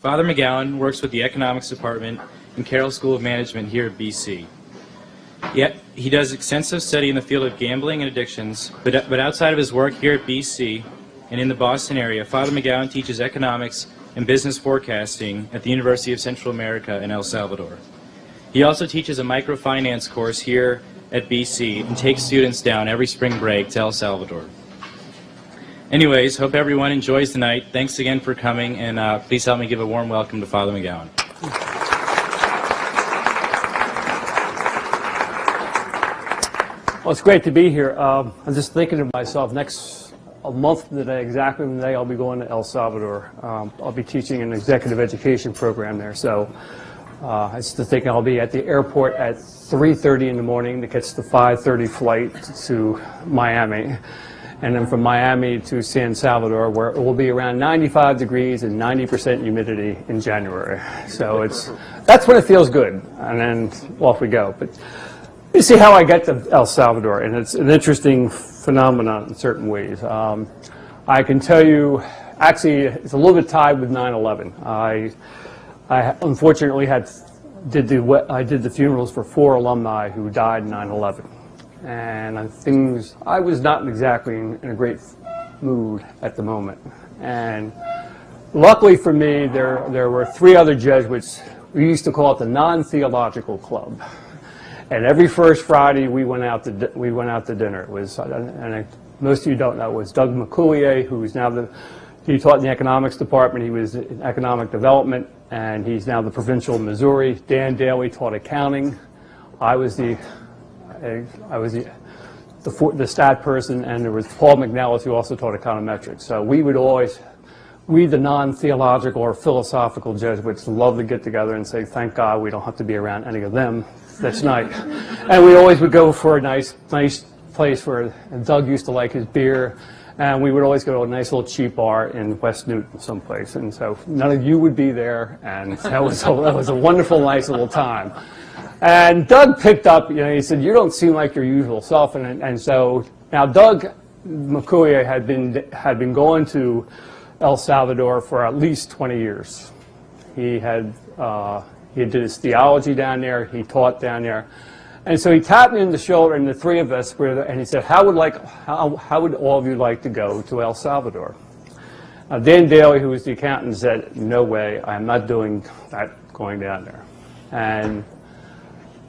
Father McGowan works with the Economics Department in Carroll School of Management here at BC. Yet he does extensive study in the field of gambling and addictions, but outside of his work here at BC and in the Boston area, Father McGowan teaches economics and business forecasting at the University of Central America in El Salvador. He also teaches a microfinance course here at BC and takes students down every spring break to El Salvador. Anyways, hope everyone enjoys the night. Thanks again for coming, and please help me give a warm welcome to Father McGowan. Well, it's great to be here. I'm just thinking to myself, a month today, exactly the day I'll be going to El Salvador. I'll be teaching an executive education program there. So I was just thinking I'll be at the airport at 3:30 in the morning to catch the 5:30 flight to Miami. And then from Miami to San Salvador, where it will be around 95 degrees and 90% humidity in January. So that's when it feels good. And then off we go. But you see how I get to El Salvador, and it's an interesting phenomenon in certain ways. I can tell you, actually, it's a little bit tied with 9/11. I unfortunately did the funerals for 4 alumni who died in 9/11, and I was not exactly in a great mood at the moment. And luckily for me, there were 3 other Jesuits. We used to call it the non-theological club. And every first Friday we went out to dinner. It was, and most of you don't know, it was Doug McGowan, who's now he taught in the economics department. He was in economic development, and he's now the provincial of Missouri. Dan Daly taught accounting. I was the stat person, and there was Paul McNellis, who also taught econometrics. So we the non-theological or philosophical Jesuits love to get together and say, thank God we don't have to be around any of them this night. And we always would go for a nice place where Doug used to like his beer, and we would always go to a nice little cheap bar in West Newton someplace. And so none of you would be there, and that was a wonderful, nice little time. And Doug picked up, he said, you don't seem like your usual self. And so now Doug McGowan had been going to El Salvador for at least 20 years. He did his theology down there. He taught down there. And so he tapped me in the shoulder, and the 3 of us were there, and he said, how would all of you like to go to El Salvador? Dan Daly, who was the accountant, said, no way, I'm not doing that, going down there. And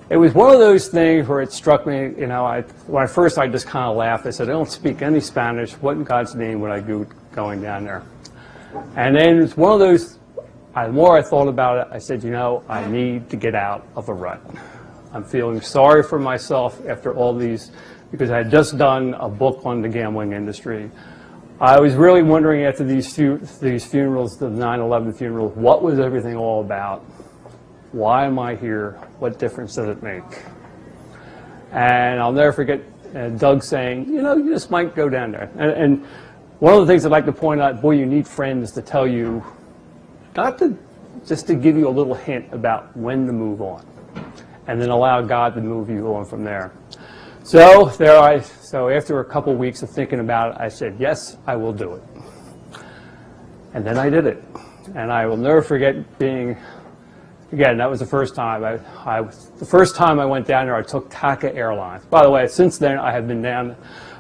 it was one of those things where it struck me, when I first I just kind of laughed. I said, I don't speak any Spanish. What in God's name would I do going down there? And then it's one of those, the more I thought about it, I said, I need to get out of a rut. I'm feeling sorry for myself after all these, because I had just done a book on the gambling industry. I was really wondering after these funerals, the 9/11 funerals, what was everything all about? Why am I here? What difference does it make? And I'll never forget Doug saying, you just might go down there. And one of the things I'd like to point out, boy, you need friends to tell you, just to give you a little hint about when to move on, and then allow God to move you on from there. So after a couple weeks of thinking about it, I said, yes, I will do it. And then I did it. And I will never forget again, that was the first time. The first time I went down there, I took TACA Airlines. By the way, since then, I have been down,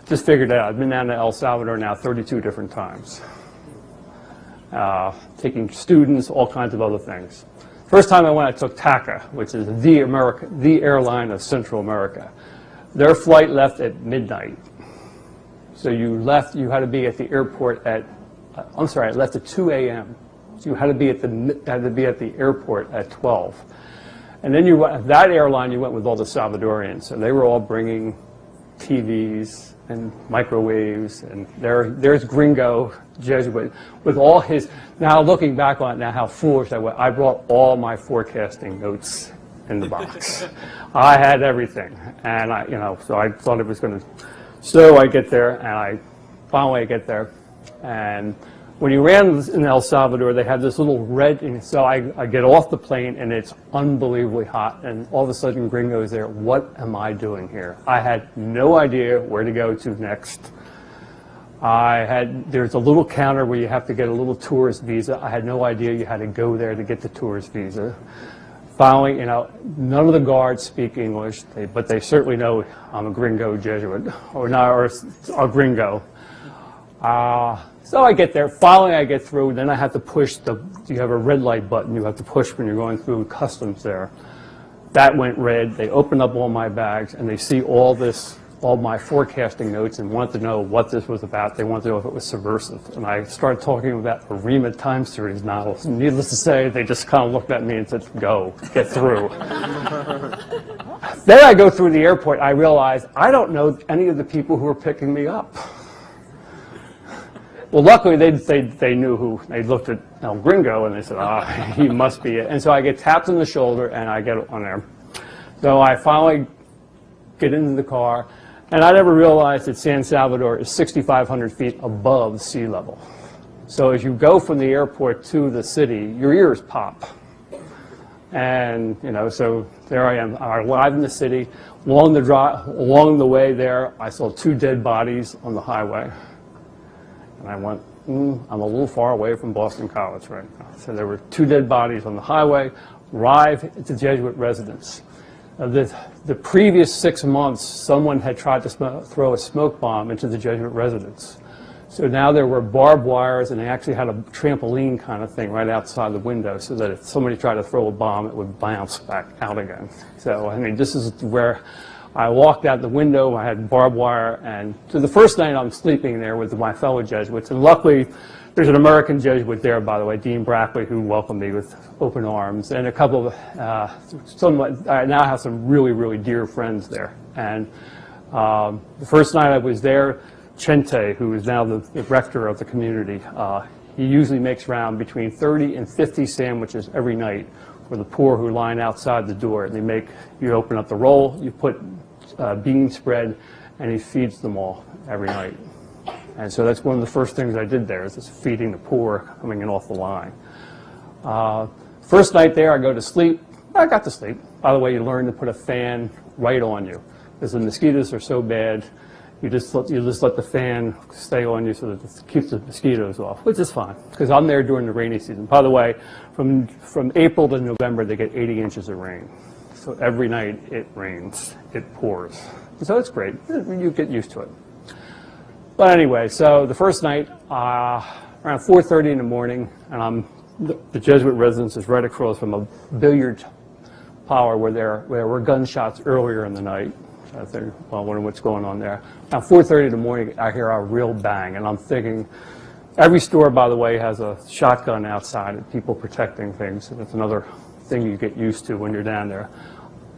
just figured it out, I've been down to El Salvador now 32 different times. Taking students, all kinds of other things. First time I went, I took TACA, which is the airline of Central America. Their flight left at midnight. So you had to be at the airport it left at 2 a.m. So you had to be at the airport at 12. And then that airline, you went with all the Salvadorians. So they were all bringing TVs and microwaves, and there's Gringo Jesuit with all his. Now looking back on it now, how foolish I was. I brought all my forecasting notes in the box. I had everything, and so I thought it was going to. So I get there, and finally I get there, and when you ran in El Salvador, they had this little red, and so I get off the plane, and it's unbelievably hot, and all of a sudden Gringo's there. What am I doing here? I had no idea where to go to next. There's a little counter where you have to get a little tourist visa. I had no idea you had to go there to get the tourist visa. Finally, none of the guards speak English, but they certainly know I'm a gringo Jesuit, or a gringo. So I get there. Finally, I get through. Then I have to push you have a red light button you have to push when you're going through customs there. That went red. They opened up all my bags, and they see all my forecasting notes, and wanted to know what this was about. They wanted to know if it was subversive. And I started talking about a Rima time series novels. And needless to say, they just kind of looked at me and said, go, get through. Then I go through the airport. I realize I don't know any of the people who are picking me up. Well, luckily, they knew who. They looked at El Gringo, and they said, he must be it. And so I get tapped on the shoulder, and I get on there. So I finally get into the car. And I never realized that San Salvador is 6,500 feet above sea level. So as you go from the airport to the city, your ears pop. And, so there I am. I arrived in the city. Along the way there, I saw 2 dead bodies on the highway. And I went, I'm a little far away from Boston College right now. So there were 2 dead bodies on the highway. Arrived at the Jesuit residence. The previous 6 months, someone had tried to throw a smoke bomb into the Jesuit residence. So now there were barbed wires, and they actually had a trampoline kind of thing right outside the window, so that if somebody tried to throw a bomb, it would bounce back out again. So, this is where I walked out the window. I had barbed wire, and so the first night I'm sleeping there with my fellow Jesuits, and luckily there's an American Jesuit there, by the way, Dean Brackley, who welcomed me with open arms, and a couple of, I now have some really, really dear friends there. And the first night I was there, Chente, who is now the rector of the community, he usually makes around between 30 and 50 sandwiches every night for the poor who line outside the door. And you open up the roll, you put bean spread, and he feeds them all every night. And so that's one of the first things I did there, is just feeding the poor coming in off the line. First night there, I go to sleep. I got to sleep. By the way, you learn to put a fan right on you, because the mosquitoes are so bad. You just let the fan stay on you so that it keeps the mosquitoes off, which is fine, because I'm there during the rainy season. By the way, from April to November, they get 80 inches of rain. So every night it rains, it pours. So it's great. You get used to it. But anyway, so the first night, around 4:30 in the morning, and the Jesuit residence is right across from a billiard parlor where there were gunshots earlier in the night. I think, well, I wonder what's going on there. Now, 4:30 in the morning, I hear a real bang, and I'm thinking, every store, by the way, has a shotgun outside and people protecting things. So that's another thing you get used to when you're down there.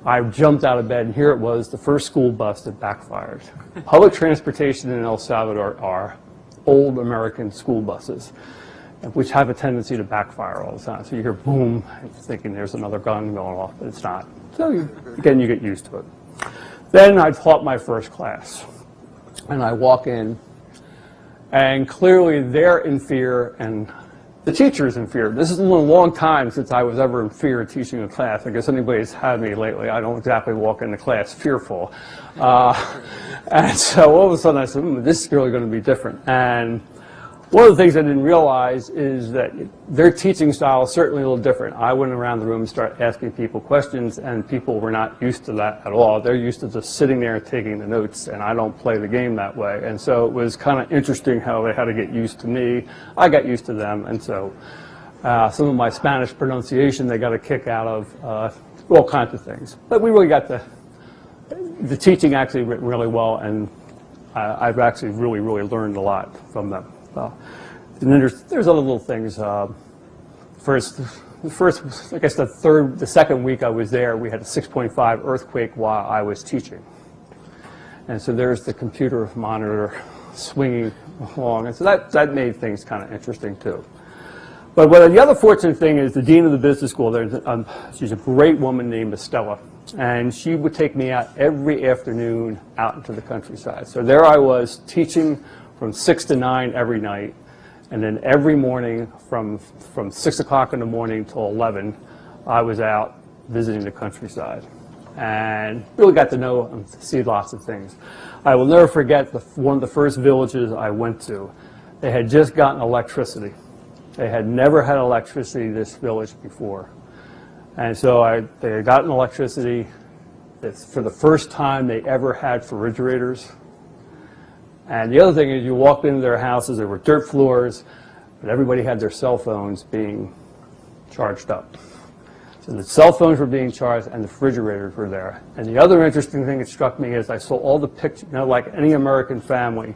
I jumped out of bed, and here it was, the first school bus that backfired. Public transportation in El Salvador are old American school buses, which have a tendency to backfire all the time. So you hear boom, and you're thinking there's another gun going off, but it's not. So again, you get used to it. Then I taught my first class, and I walk in, and clearly they're in fear, and the teacher's in fear. This has been a long time since I was ever in fear of teaching a class. I guess anybody's had me lately. I don't exactly walk into class fearful. And so all of a sudden I said, this is really going to be different. And one of the things I didn't realize is that their teaching style is certainly a little different. I went around the room and started asking people questions, and people were not used to that at all. They're used to just sitting there and taking the notes, and I don't play the game that way. And so it was kind of interesting how they had to get used to me. I got used to them, and so some of my Spanish pronunciation they got a kick out of, all kinds of things. But we really got the teaching actually went really well, and I've actually really, really learned a lot from them. And then there's other little things. First, I guess the second week I was there, we had a 6.5 earthquake while I was teaching. And so there's the computer monitor swinging along. And so that made things kind of interesting too. But the other fortunate thing is the dean of the business school, she's a great woman named Estella. And she would take me out every afternoon out into the countryside. So there I was teaching from 6 to 9 every night, and then every morning from 6 o'clock in the morning till 11, I was out visiting the countryside. and really got to know and see lots of things. I will never forget one of the first villages I went to. They had just gotten electricity. They had never had electricity in this village before. And so they had gotten electricity. It's for the first time they ever had refrigerators. And the other thing is, you walked into their houses, there were dirt floors, but everybody had their cell phones being charged up. So the cell phones were being charged and the refrigerators were there. And the other interesting thing that struck me is I saw all the pictures, like any American family,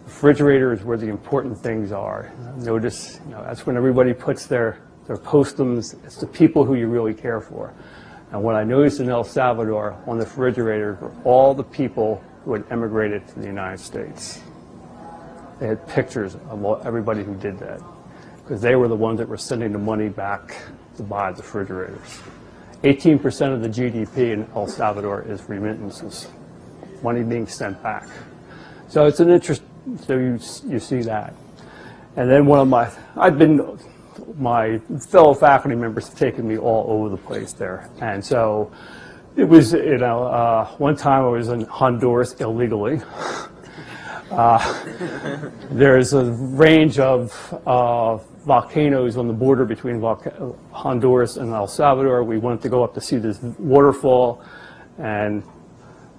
refrigerators where the important things are. Notice, that's when everybody puts their postums. It's the people who you really care for. And what I noticed in El Salvador on the refrigerators were all the people who had emigrated to the United States. They had pictures of everybody who did that, because they were the ones that were sending the money back to buy the refrigerators. 18% of the GDP in El Salvador is remittances, money being sent back. So it's an interest, so you see that. And then my fellow faculty members have taken me all over the place there. And so it was, one time I was in Honduras illegally. There's a range of volcanoes on the border between Honduras and El Salvador. We wanted to go up to see this waterfall, and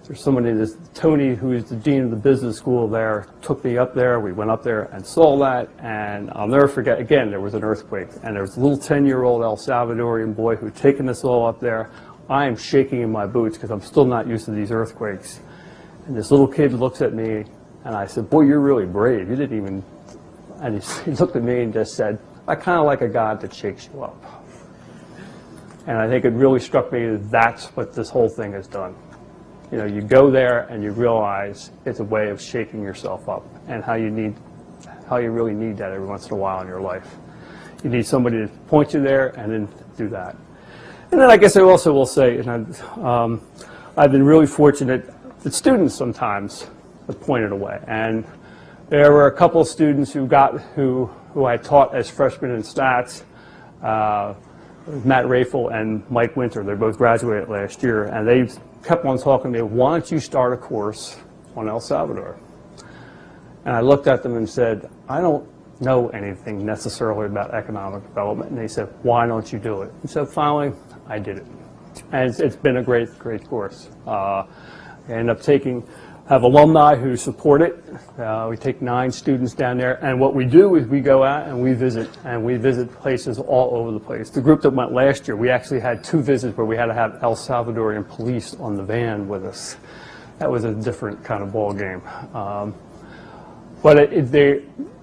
there's somebody, Tony, who is the dean of the business school there, took me up there. We went up there and saw that, and I'll never forget, again, there was an earthquake, and there was a little 10-year-old El Salvadorian boy who had taken us all up there. I am shaking in my boots because I'm still not used to these earthquakes. And this little kid looks at me, and I said, "Boy, you're really brave. You didn't even..." And he looked at me and just said, "I kind of like a God that shakes you up." And I think it really struck me that that's what this whole thing has done. You go there and you realize it's a way of shaking yourself up, and how you really need that every once in a while in your life. You need somebody to point you there and then do that. And then I guess I also will say, I've been really fortunate that students sometimes have pointed away. And there were a couple of students who I taught as freshmen in stats, Matt Rafel and Mike Winter. They both graduated last year, and they kept on talking to me, "Why don't you start a course on El Salvador?" And I looked at them and said, "I don't know anything necessarily about economic development." And they said, "Why don't you do it?" And so finally, I did it. And it's been a great, great course. I ended up have alumni who support it. We take 9 students down there, and what we do is we go out and we visit places all over the place. The group that went last year, we actually had 2 visits where we had to have El Salvadorian police on the van with us. That was a different kind of ball game. But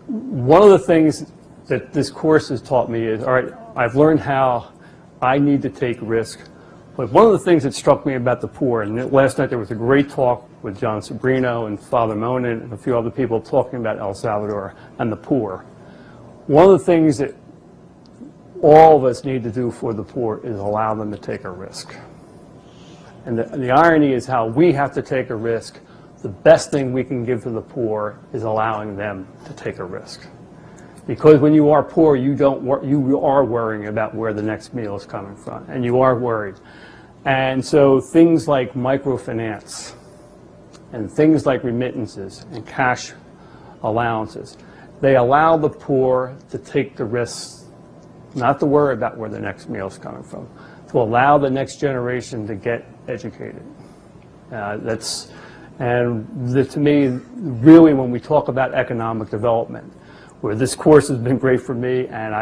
one of the things that this course has taught me is, all right, I've learned how I need to take risk. But one of the things that struck me about the poor, and last night there was a great talk with John Sobrino and Father Monin and a few other people talking about El Salvador and the poor. One of the things that all of us need to do for the poor is allow them to take a risk. And the irony is how we have to take a risk. The best thing we can give to the poor is allowing them to take a risk. Because when you are poor, you are worrying about where the next meal is coming from, and you are worried. And so things like microfinance and things like remittances and cash allowances, they allow the poor to take the risks, not to worry about where the next meal is coming from, to allow the next generation to get educated. To me, really, when we talk about economic development, where this course has been great for me, and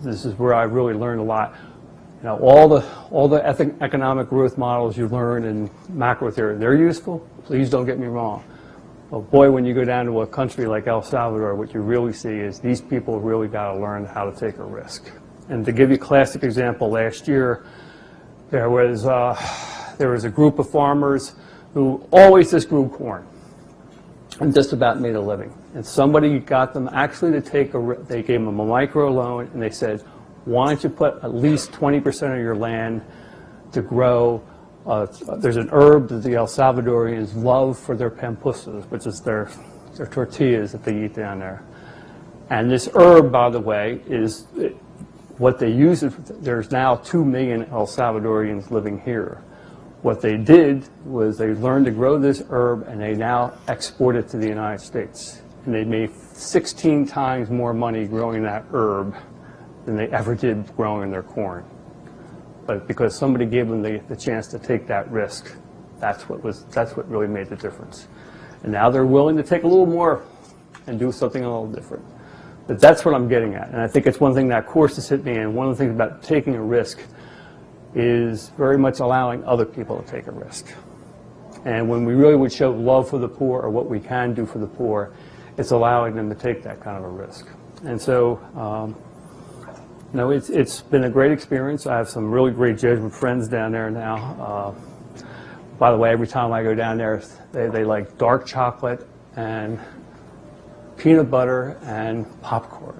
this is where I really learned a lot. All the economic growth models you learn in macro theory, they're useful. Please don't get me wrong. But boy, when you go down to a country like El Salvador, what you really see is these people really got to learn how to take a risk. And to give you a classic example, last year there was a group of farmers who always just grew corn and just about made a living. And somebody got them actually to they gave them a micro loan, and they said, "Why don't you put at least 20% of your land to grow?" There's an herb that the El Salvadorians love for their pampusas, which is their tortillas that they eat down there. And this herb, by the way, what they use. There's now 2 million El Salvadorians living here. What they did was they learned to grow this herb, and they now export it to the United States. And they made 16 times more money growing that herb than they ever did growing their corn. But because somebody gave them the chance to take that risk, that's what really made the difference. And now they're willing to take a little more and do something a little different. But that's what I'm getting at. And I think it's one thing that course has hit me, and one of the things about taking a risk is very much allowing other people to take a risk. And when we really would show love for the poor, or what we can do for the poor, it's allowing them to take that kind of a risk. And so, no, it's been a great experience. I have some really great Jesuit friends down there now. By the way, every time I go down there, they like dark chocolate and peanut butter and popcorn.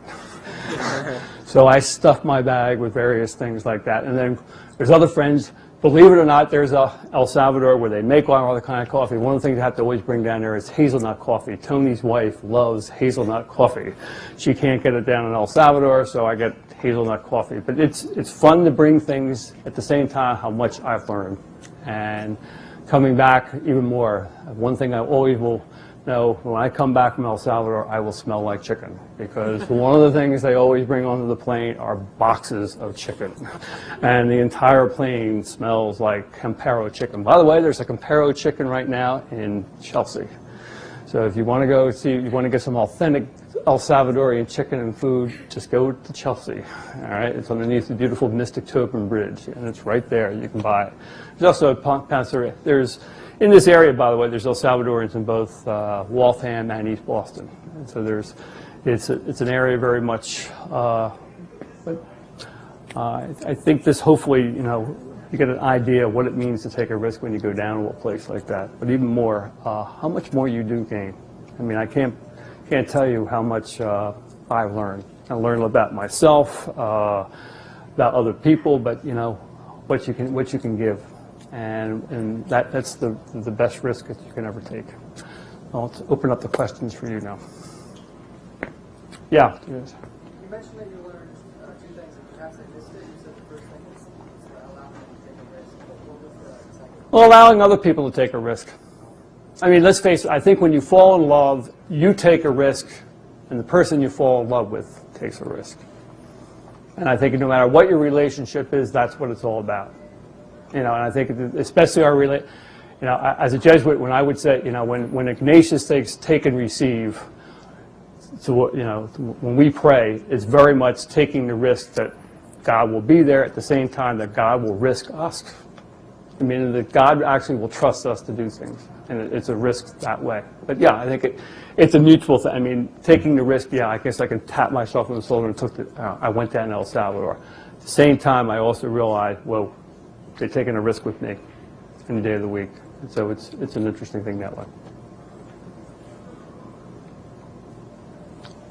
So I stuff my bag with various things like that. And then there's other friends. Believe it or not, there's El Salvador where they make all other kind of coffee. One of the things I have to always bring down there is hazelnut coffee. Tony's wife loves hazelnut coffee. She can't get it down in El Salvador, so I get hazelnut coffee. But it's fun to bring things at the same time how much I've learned. And coming back even more, one thing I always will know, when I come back from El Salvador, I will smell like chicken, because one of the things they always bring onto the plane are boxes of chicken. And the entire plane smells like Campero chicken. By the way, there's a Campero chicken right now in Chelsea. So if you want to go see, you want to get some authentic El Salvadorian chicken and food, just go to Chelsea. All right, it's underneath the beautiful Mystic Tobin Bridge, and it's right there. You can buy it. There's also there's in this area, by the way, there's El Salvadorians in both Waltham and East Boston. And so it's an area very much. I think this hopefully, you get an idea of what it means to take a risk when you go down to a place like that. But even more, how much more you do gain. I mean, I can't tell you how much I've learned. I learned about myself, about other people, but what you can give, and that's the best risk that you can ever take. I'll open up the questions for you now. Yeah. You mentioned that you learned two things, and perhaps I missed it. You said the first thing is allowing them to take a risk. What was the second? Well, allowing other people to take a risk. I mean, let's face it, I think when you fall in love, you take a risk, and the person you fall in love with takes a risk. And I think no matter what your relationship is, that's what it's all about. And I think especially our as a Jesuit, when I would say, when Ignatius takes take and receive, so when we pray, it's very much taking the risk that God will be there at the same time that God will risk us. I mean, that God actually will trust us to do things, and it's a risk that way. But yeah, I think it's a mutual thing. I mean, taking the risk, yeah, I guess I can tap myself on the shoulder and I went down to El Salvador. At the same time, I also realized, well, they're taking a risk with me any day of the week. And so it's an interesting thing that way.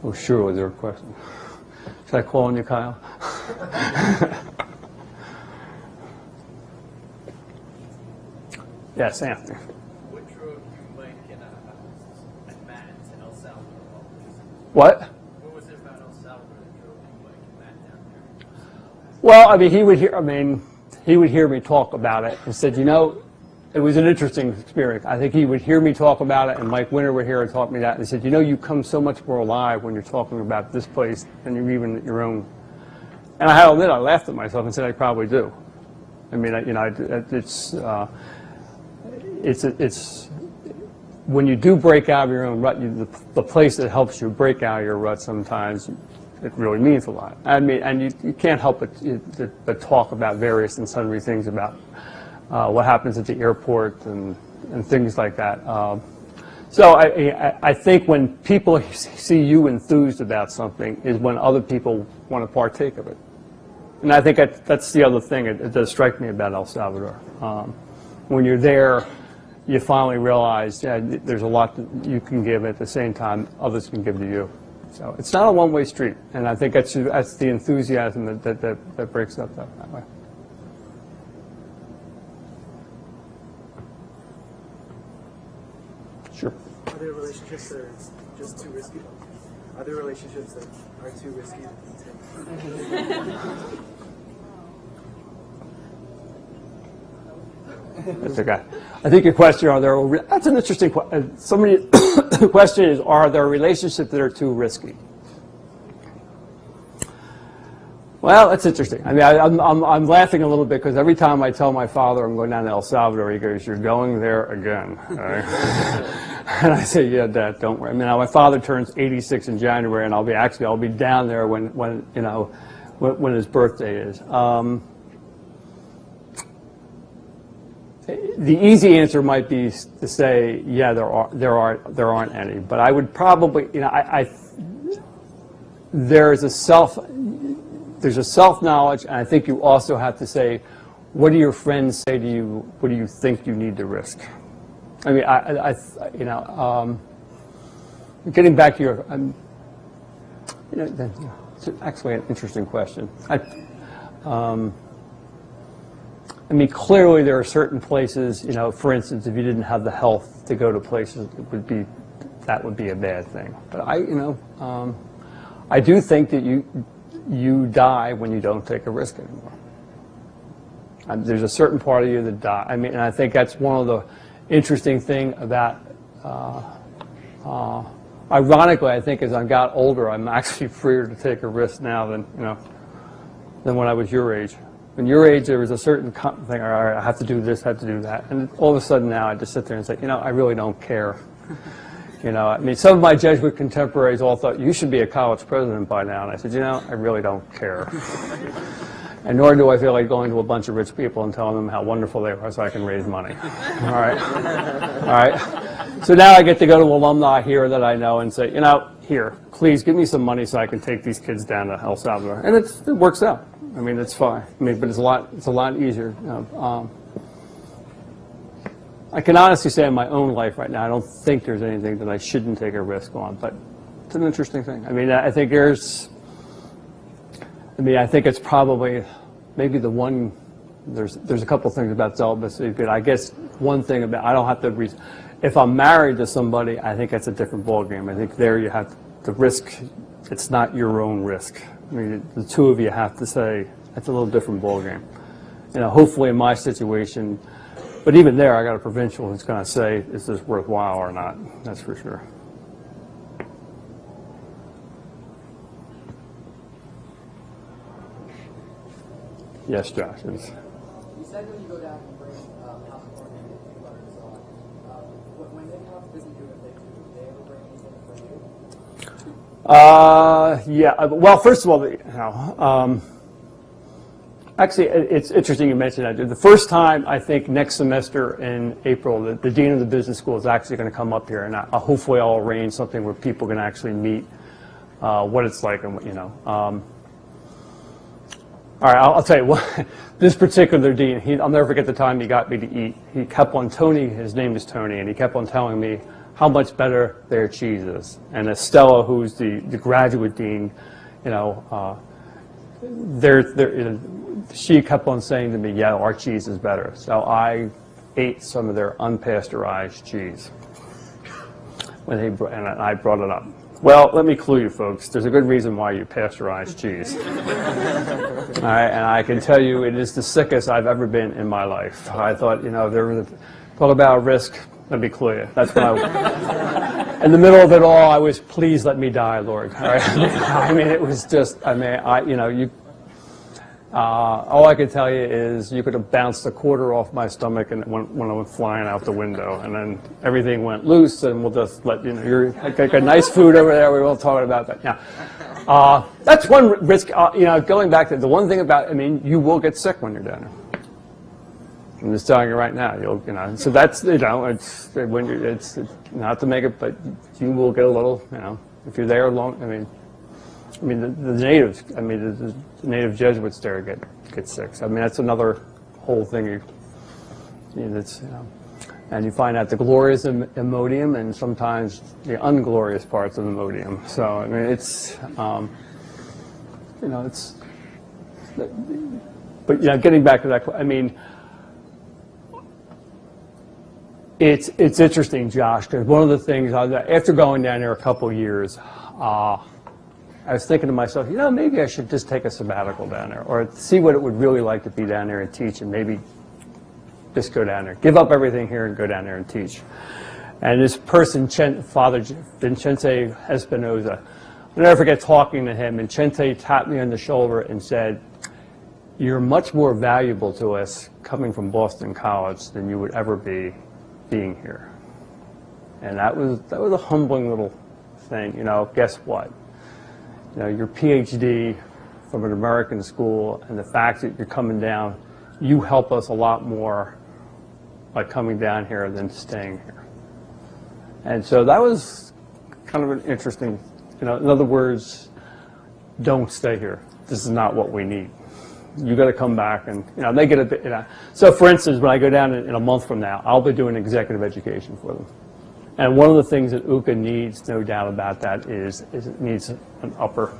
Oh, sure, was there a question? Should I call on you, Kyle? Yes, Anthony. What drove you, Mike, and Matt to El Salvador? What? What was it about El Salvador that drove you, Mike, and Matt down there? Well, I mean, he would hear me talk about it and said, it was an interesting experience. I think he would hear me talk about it, and Mike Winter would hear and talk me that, and he said, you come so much more alive when you're talking about this place than you're even at your own. And I had to admit, I laughed at myself and said, I probably do. I mean, it's when you do break out of your own rut, the place that helps you break out of your rut sometimes, it really means a lot. I mean, and you can't help but talk about various and sundry things about what happens at the airport and things like that. So I think when people see you enthused about something is when other people want to partake of it. And I think that's the other thing. It does strike me about El Salvador. When you're there, you finally realize there's a lot that you can give. At the same time, others can give to you. So it's not a one-way street. And I think that's the enthusiasm that breaks up that way. Sure. Are there relationships that are just too risky? Are there relationships that are too risky to continue? That's okay. I think your question, that's an interesting question. Somebody, the question is, are there relationships that are too risky? Well, that's interesting. I mean, I'm laughing a little bit because every time I tell my father I'm going down to El Salvador, he goes, "You're going there again." And I say, "Yeah, Dad, don't worry." I mean, my father turns 86 in January, and I'll be down there when his birthday is. The easy answer might be to say, yeah, there aren't any. But I would probably, there's a self-knowledge, and I think you also have to say, what do your friends say to you? What do you think you need to risk? I mean, getting back to your, it's actually an interesting question. I mean, clearly there are certain places, for instance, if you didn't have the health to go to places, that would be a bad thing. But I do think that you die when you don't take a risk anymore. There's a certain part of you that die. I mean, and I think that's one of the interesting thing about, ironically, I think as I got older, I'm actually freer to take a risk now than when I was your age. When your age, there was a certain thing, all right, I have to do this, I have to do that. And all of a sudden now I just sit there and say, I really don't care. I mean, some of my Jesuit contemporaries all thought, you should be a college president by now. And I said, I really don't care. And nor do I feel like going to a bunch of rich people and telling them how wonderful they are so I can raise money. All right? All right? So now I get to go to alumni here that I know and say, here, please give me some money so I can take these kids down to El Salvador. And it works out. I mean, it's fine. I mean, but it's a lot easier. I can honestly say in my own life right now, I don't think there's anything that I shouldn't take a risk on, but it's an interesting thing. I mean, I think it's probably maybe the one, there's a couple things about celibacy, but I guess one thing about, I don't have to, if I'm married to somebody, I think that's a different ballgame. I think there you have the risk, it's not your own risk. I mean, the two of you have to say, that's a little different ballgame. Hopefully in my situation, but even there, I got a provincial who's going to say, is this worthwhile or not? That's for sure. Yes, Josh. You said when you go down and bring house warming and peanut butter and so on, when they come up to visit you, if they do they ever bring anything for you? Yeah. Well, first of all, actually, it's interesting you mentioned that. The first time, I think, next semester in April, the dean of the business school is actually going to come up here, and hopefully I'll arrange something where people can actually meet what it's like, and all right, I'll tell you what. This particular dean, I'll never forget the time he got me to eat. He kept on, his name is Tony, and he kept on telling me how much better their cheese is. And Estella, who's the graduate dean, she kept on saying to me, yeah, our cheese is better. So I ate some of their unpasteurized cheese. And I brought it up. Well, let me clue you folks, there's a good reason why you pasteurize cheese. All right, and I can tell you it is the sickest I've ever been in my life. I thought, talk about risk, let me clue you. That's when in the middle of it all, I was, please let me die, Lord. All right? I mean, it was just, all I could tell you is you could have bounced a quarter off my stomach and when I went flying out the window, and then everything went loose, and we'll just let you're got nice food over there. We won't talk about that. Yeah, that's one risk. Going back to the one thing about, you will get sick when you're down there. I'm just telling you right now. So that's it's when it's not to make it, but you will get a little. If you're there long. The natives. The native Jesuits there get sick. So, that's another whole thing. And you find out the glorious Imodium and sometimes the unglorious parts of Imodium. So it's but getting back to that. It's interesting, Josh, because one of the things after going down there a couple of years. I was thinking to myself, maybe I should just take a sabbatical down there or see what it would really like to be down there and teach and maybe just go down there. Give up everything here and go down there and teach. And this person, Father Vincente Espinoza, I'll never forget talking to him, and Chente tapped me on the shoulder and said, "You're much more valuable to us coming from Boston College than you would ever be being here." And that was a humbling little thing. You know, guess what? You know, your PhD from an American school, and the fact that you're coming down, you help us a lot more by coming down here than staying here. And so that was kind of an interesting, you know, in other words, don't stay here. This is not what we need. You got to come back, and you know, they get a bit, you know. So for instance, when I go down in a month from now, I'll be doing executive education for them. And one of the things that UCA needs, no doubt about that, is it needs an upper.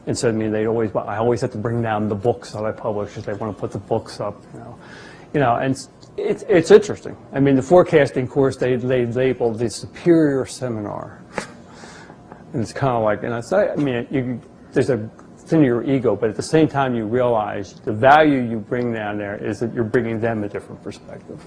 And so I mean, I always have to bring down the books that I publish if they want to put the books up, you know, and it's interesting. I mean, the forecasting course they labeled the superior seminar, and it's kind of like, and it's not, I mean, there's a thing in your ego, but at the same time, you realize the value you bring down there is that you're bringing them a different perspective.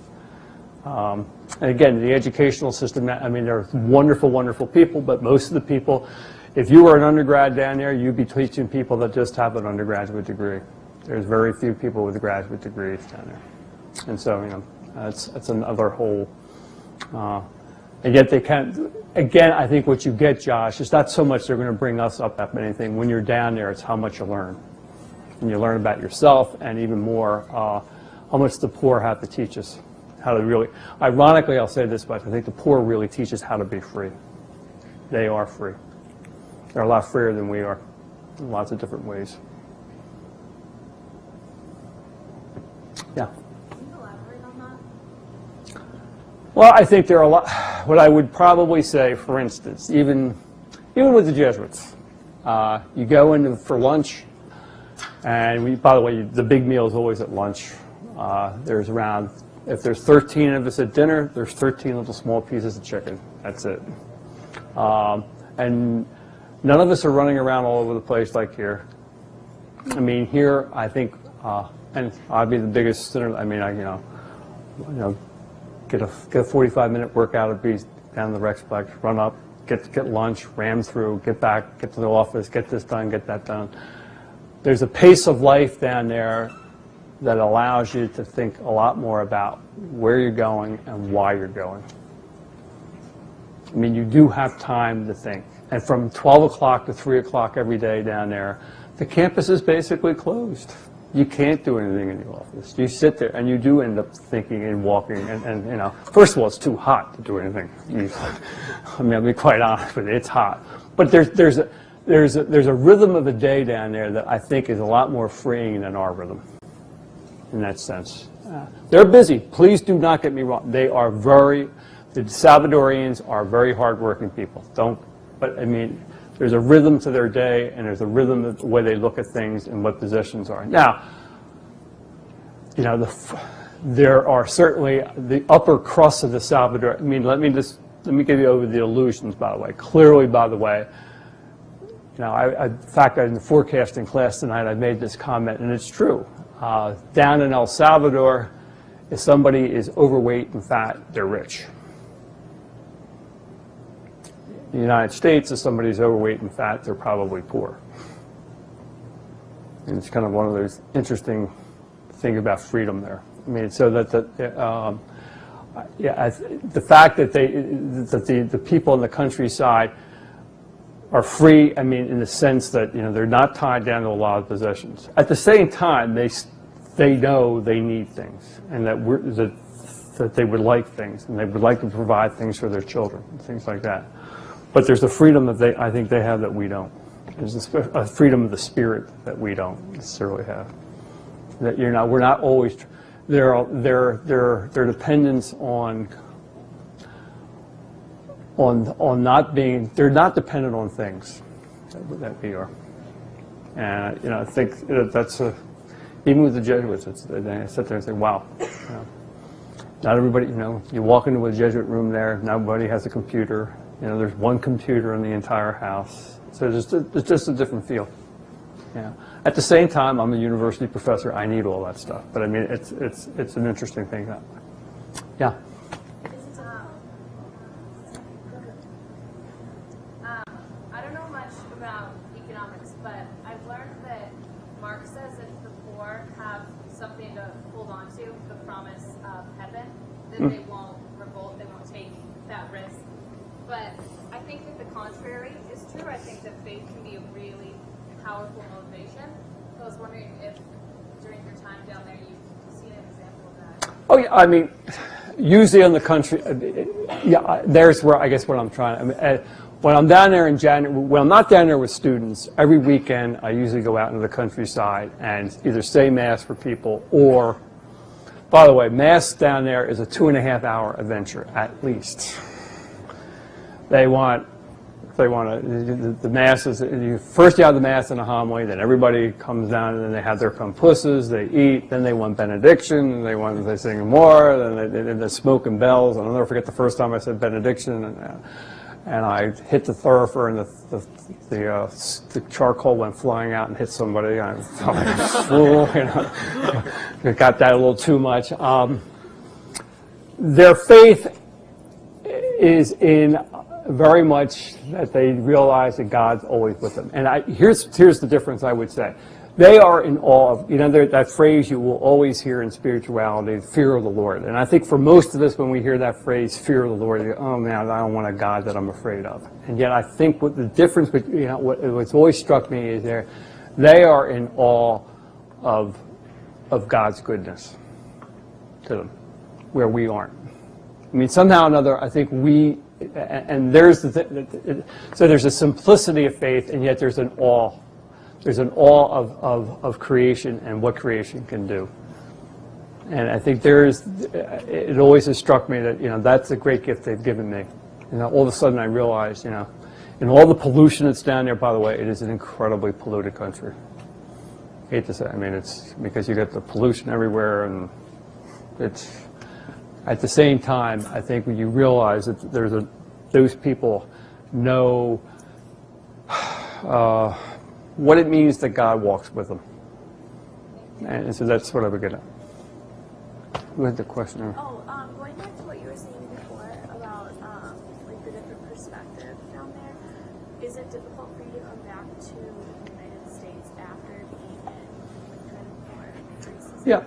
And again, the educational system, I mean, they're wonderful, wonderful people, but most of the people, if you were an undergrad down there, you'd be teaching people that just have an undergraduate degree. There's very few people with graduate degrees down there. And so, you know, that's another whole, and yet they can't, again, I think what you get, Josh, is not so much they're going to bring us up at anything. When you're down there, it's how much you learn. And you learn about yourself, and even more, how much the poor have to teach us. How to really, ironically, I'll say this much, I think the poor really teach us how to be free. They are free. They're a lot freer than we are in lots of different ways. Yeah? Can you elaborate on that? Well, I think there are a lot, what I would probably say, for instance, even with the Jesuits, you go in for lunch, and by the way, the big meal is always at lunch. There's around, if there's 13 of us at dinner, there's 13 little small pieces of chicken. That's it. And none of us are running around all over the place like here. I mean, here, I think, and I'd be the biggest sinner. I mean, you know, get a 45-minute workout at Beast down the Rexplex, run up, get lunch, ram through, get back, get to the office, get this done, get that done. There's a pace of life down there that allows you to think a lot more about where you're going and why you're going. I mean, you do have time to think. And from 12 o'clock to 3 o'clock every day down there, the campus is basically closed. You can't do anything in the office. You sit there, and you do end up thinking and walking, and you know, first of all, it's too hot to do anything. I mean, I'll be quite honest with you, it's hot. But there's a rhythm of the day down there that I think is a lot more freeing than our rhythm, in that sense. They're busy. Please do not get me wrong. They are the Salvadorians are very hardworking people. But I mean, there's a rhythm to their day, and there's a rhythm of the way they look at things and what positions are. Now, you know, there are certainly the upper crust of the Salvador. I mean, let me give you over the illusions, by the way. Clearly, by the way, you know, in fact, in the forecasting class tonight, I made this comment, and it's true. Down in El Salvador, if somebody is overweight and fat, they're rich. In the United States, if somebody's overweight and fat, they're probably poor. And it's kind of one of those interesting things about freedom there. I mean, so that the fact that the people in the countryside are free, I mean, in the sense that, you know, they're not tied down to a lot of possessions. At the same time, they know they need things, and that they would like things, and they would like to provide things for their children, and things like that. But there's a freedom that I think they have that we don't. There's a freedom of the spirit that we don't necessarily have. That we're not always. Their dependence on not being. They're not dependent on things that we are. And you know, I think that's even with the Jesuits. They sit there and say, "Wow." You know, not everybody. You know, you walk into a Jesuit room there. Nobody has a computer. You know, there's one computer in the entire house. So it's just a different feel. Yeah. At the same time, I'm a university professor. I need all that stuff. But I mean, it's an interesting thing. Yeah. I don't know much about economics, but I've learned that Marx says if the poor have something to hold on to, the promise of heaven, then they won't revolt, they won't take that risk. But I think that the contrary is true. I think that faith can be a really powerful motivation. So I was wondering if during your time down there you've seen an example of that. Oh yeah, I mean, usually in the country, yeah, there's where I guess what I'm trying. I mean, when I'm down there in January, when I'm not down there with students, every weekend I usually go out into the countryside and either say mass for people or, by the way, mass down there is a 2.5-hour adventure at least. They want the mass is, first you have the mass and a homily, then everybody comes down and then they have their compusses, they eat, then they want benediction, and they sing more, then they're smoking bells. And I'll never forget the first time I said benediction, and I hit the thurifer and the charcoal went flying out and hit somebody. I felt like a fool, you know. Got that a little too much. Their faith is in very much that they realize that God's always with them. And here's the difference, I would say. They are in awe of, you know, that phrase you will always hear in spirituality, fear of the Lord. And I think for most of us, when we hear that phrase, fear of the Lord, you go, oh man, I don't want a God that I'm afraid of. And yet I think what the difference, you know, what's always struck me is they are in awe of God's goodness to them, where we aren't. I mean, somehow or another, I think and there's so there's a simplicity of faith, and yet there's an awe. There's an awe of creation and what creation can do. And I think it always has struck me that, you know, that's a great gift they've given me. You know, all of a sudden I realized, you know, in all the pollution that's down there, by the way, it is an incredibly polluted country. I hate to say, I mean, it's because you get the pollution everywhere, and it's, at the same time, I think when you realize that those people know what it means that God walks with them. And so that's what I would get at. Who had the question? Oh, going back to what you were saying before about like the different perspective down there, is it difficult for you to come back to the United States after being in kind of more racism? Yeah.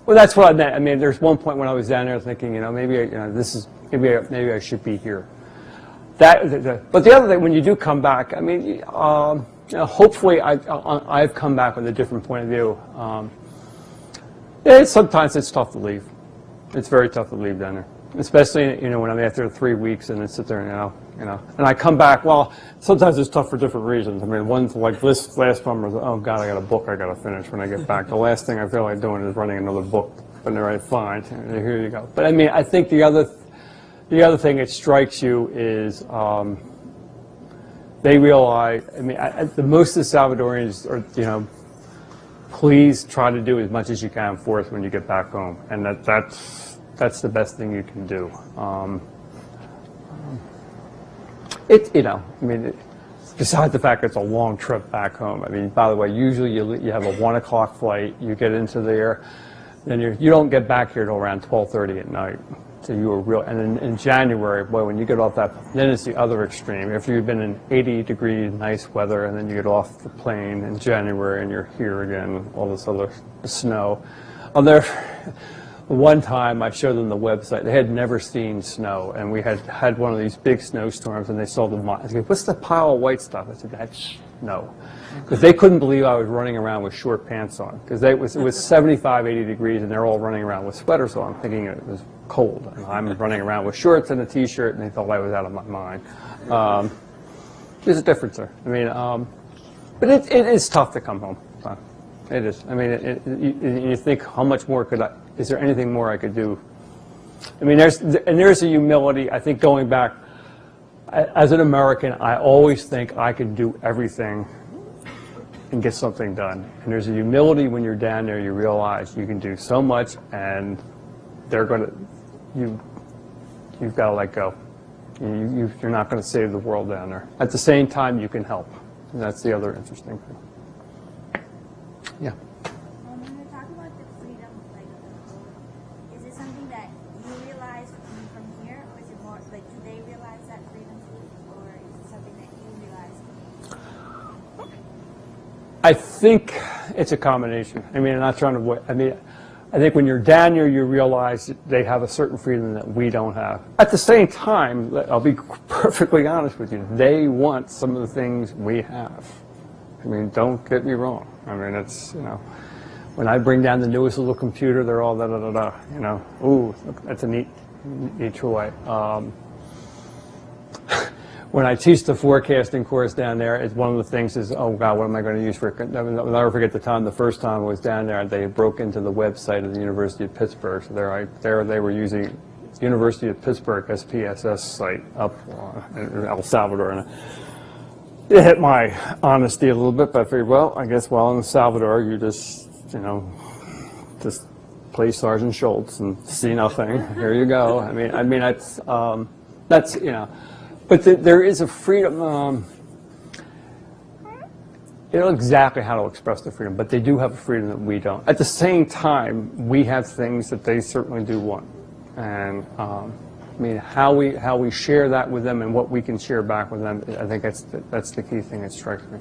Well, that's what I meant. I mean, there's one point when I was down there thinking, you know, maybe maybe I should be here. But the other thing, when you do come back, I mean, you know, hopefully I've come back with a different point of view. Sometimes it's tough to leave. It's very tough to leave down there, especially, you know, when I'm after 3 weeks and I sit there, you know, and I come back. Well, sometimes it's tough for different reasons. I mean, one like this last one was, oh God, I got a book I got to finish when I get back. The last thing I feel like doing is running another book. But they're right, fine. Here you go. But I mean, I think the other thing that strikes you is they realize. I mean, the most of the Salvadorians are, you know, please try to do as much as you can for us when you get back home, and that's the best thing you can do. You know, I mean, besides the fact it's a long trip back home. I mean, by the way, usually you have a 1 o'clock flight. You get into there, then you don't get back here till around 12:30 at night. So you were real. And in January, boy, when you get off that, then it's the other extreme. If you've been in 80-degree nice weather, and then you get off the plane in January, and you're here again, all this other snow. One time I showed them the website. They had never seen snow, and we had one of these big snowstorms, and they saw the. I said, "What's the pile of white stuff?" I said, "That's snow," because they couldn't believe I was running around with short pants on, because it was 75, 80 degrees, and they're all running around with sweaters on, thinking it was cold. And I'm running around with shorts and a T-shirt, and they thought I was out of my mind. There's a difference there. I mean, but it is tough to come home. It is. I mean, you think, how much more could I? Is there anything more I could do? I mean, there's a humility. I think going back, as an American, I always think I can do everything and get something done. And there's a humility when you're down there. You realize you can do so much, and you've got to let go. You're not going to save the world down there. At the same time, you can help. And that's the other interesting thing. Yeah. When we talk about the freedom, like the code, is it something that you realize from here, or is it more like do they realize that freedom too, or is it something that you realize? I think it's a combination. I mean, I'm not trying to. I mean, I think when you're down here, you realize that they have a certain freedom that we don't have. At the same time, I'll be perfectly honest with you. They want some of the things we have. I mean, don't get me wrong. I mean, it's, you know, when I bring down the newest little computer, they're all da da da da. You know, ooh, that's a neat toy. When I teach the forecasting course down there, it's one of the things is, oh God, what am I going to use for? I'll never forget the first time I was down there. They broke into the website of the University of Pittsburgh. So there they were using University of Pittsburgh SPSS site up in El Salvador, and it hit my honesty a little bit. But I figured, well, I guess while in El Salvador, you just, you know, just play Sergeant Schultz and see nothing. Here you go. I mean that's you know. But there is a freedom, you know exactly how to express the freedom, but they do have a freedom that we don't. At the same time, we have things that they certainly do want. And I mean, how we share that with them and what we can share back with them, I think that's the key thing that strikes me.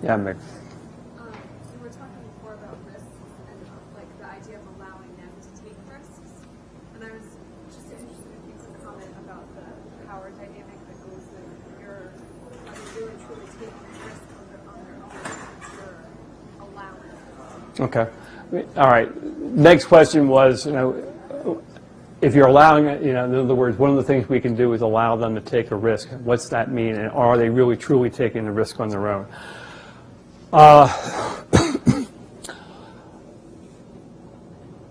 Yeah, Mick. We were talking before about risks and like the idea of allowing them to take risks. And I was just interested if you could comment about the power dynamic that goes there. Are they really truly taking risks on their own, or allowing it? Okay. All right. Next question was, you know, if you're allowing it, you know, in other words, one of the things we can do is allow them to take a risk. What's that mean? And are they really truly taking the risk on their own?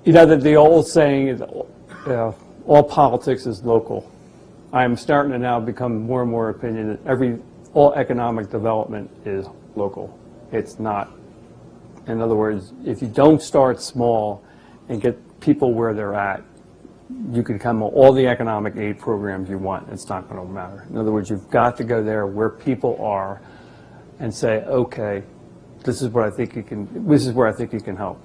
You know, the old saying is, all politics is local. I'm starting to now become more and more opinion that all economic development is local. It's not. In other words, if you don't start small and get people where they're at, you can come with all the economic aid programs you want. It's not going to matter. In other words, you've got to go there where people are and say, okay, this is what I think you can. This is where I think you can help.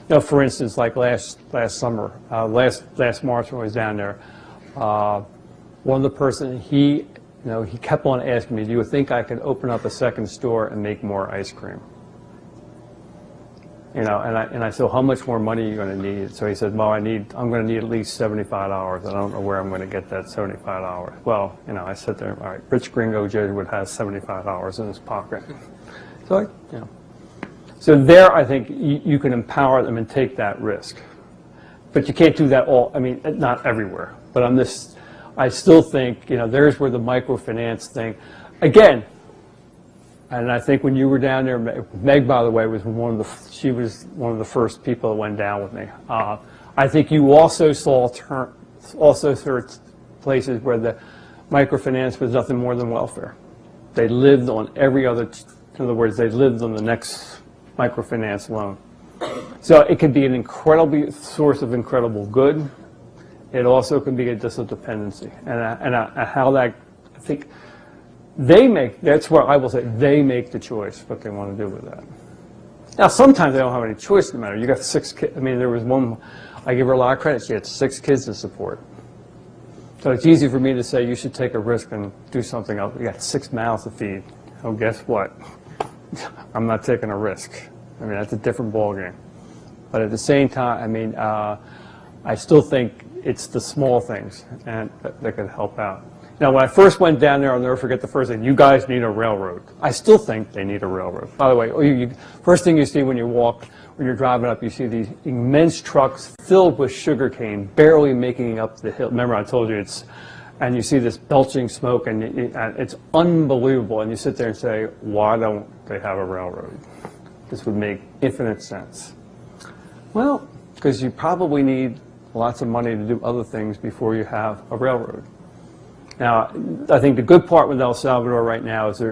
You know, for instance, like last summer, last March when I was down there, one of the person he kept on asking me, do you think I could open up a second store and make more ice cream? You know, and I said, how much more money are you going to need? So he said, well, I'm going to need at least $75. I don't know where I'm going to get that $75. Well, you know, I sat there, all right, Rich Gringo Jesuit has $75 in his pocket. So, you know, so there I think you can empower them and take that risk. But you can't do that all, I mean, not everywhere. But on this, I still think, you know, there's where the microfinance thing, again, and I think when you were down there, Meg, by the way, was she was one of the first people that went down with me. I think you also saw places where the microfinance was nothing more than welfare. They lived on every other, in other words, they lived on the next microfinance loan. So it could be an incredible source of incredible good. It also can be a dependency, and how that, I think. That's where I will say they make the choice what they want to do with that. Now, sometimes they don't have any choice in the matter. You got 6 kids. I mean, there was one, I give her a lot of credit. She had 6 kids to support. So it's easy for me to say you should take a risk and do something else. You got 6 mouths to feed. Oh, guess what? I'm not taking a risk. I mean, that's a different ballgame. But at the same time, I mean, I still think it's the small things and that could help out. Now, when I first went down there, I'll never forget the first thing, you guys need a railroad. I still think they need a railroad. By the way, first thing you see when you're driving up, you see these immense trucks filled with sugar cane, barely making up the hill. Remember, I told you and you see this belching smoke, and it's unbelievable. And you sit there and say, why don't they have a railroad? This would make infinite sense. Well, because you probably need lots of money to do other things before you have a railroad. Now, I think the good part with El Salvador right now is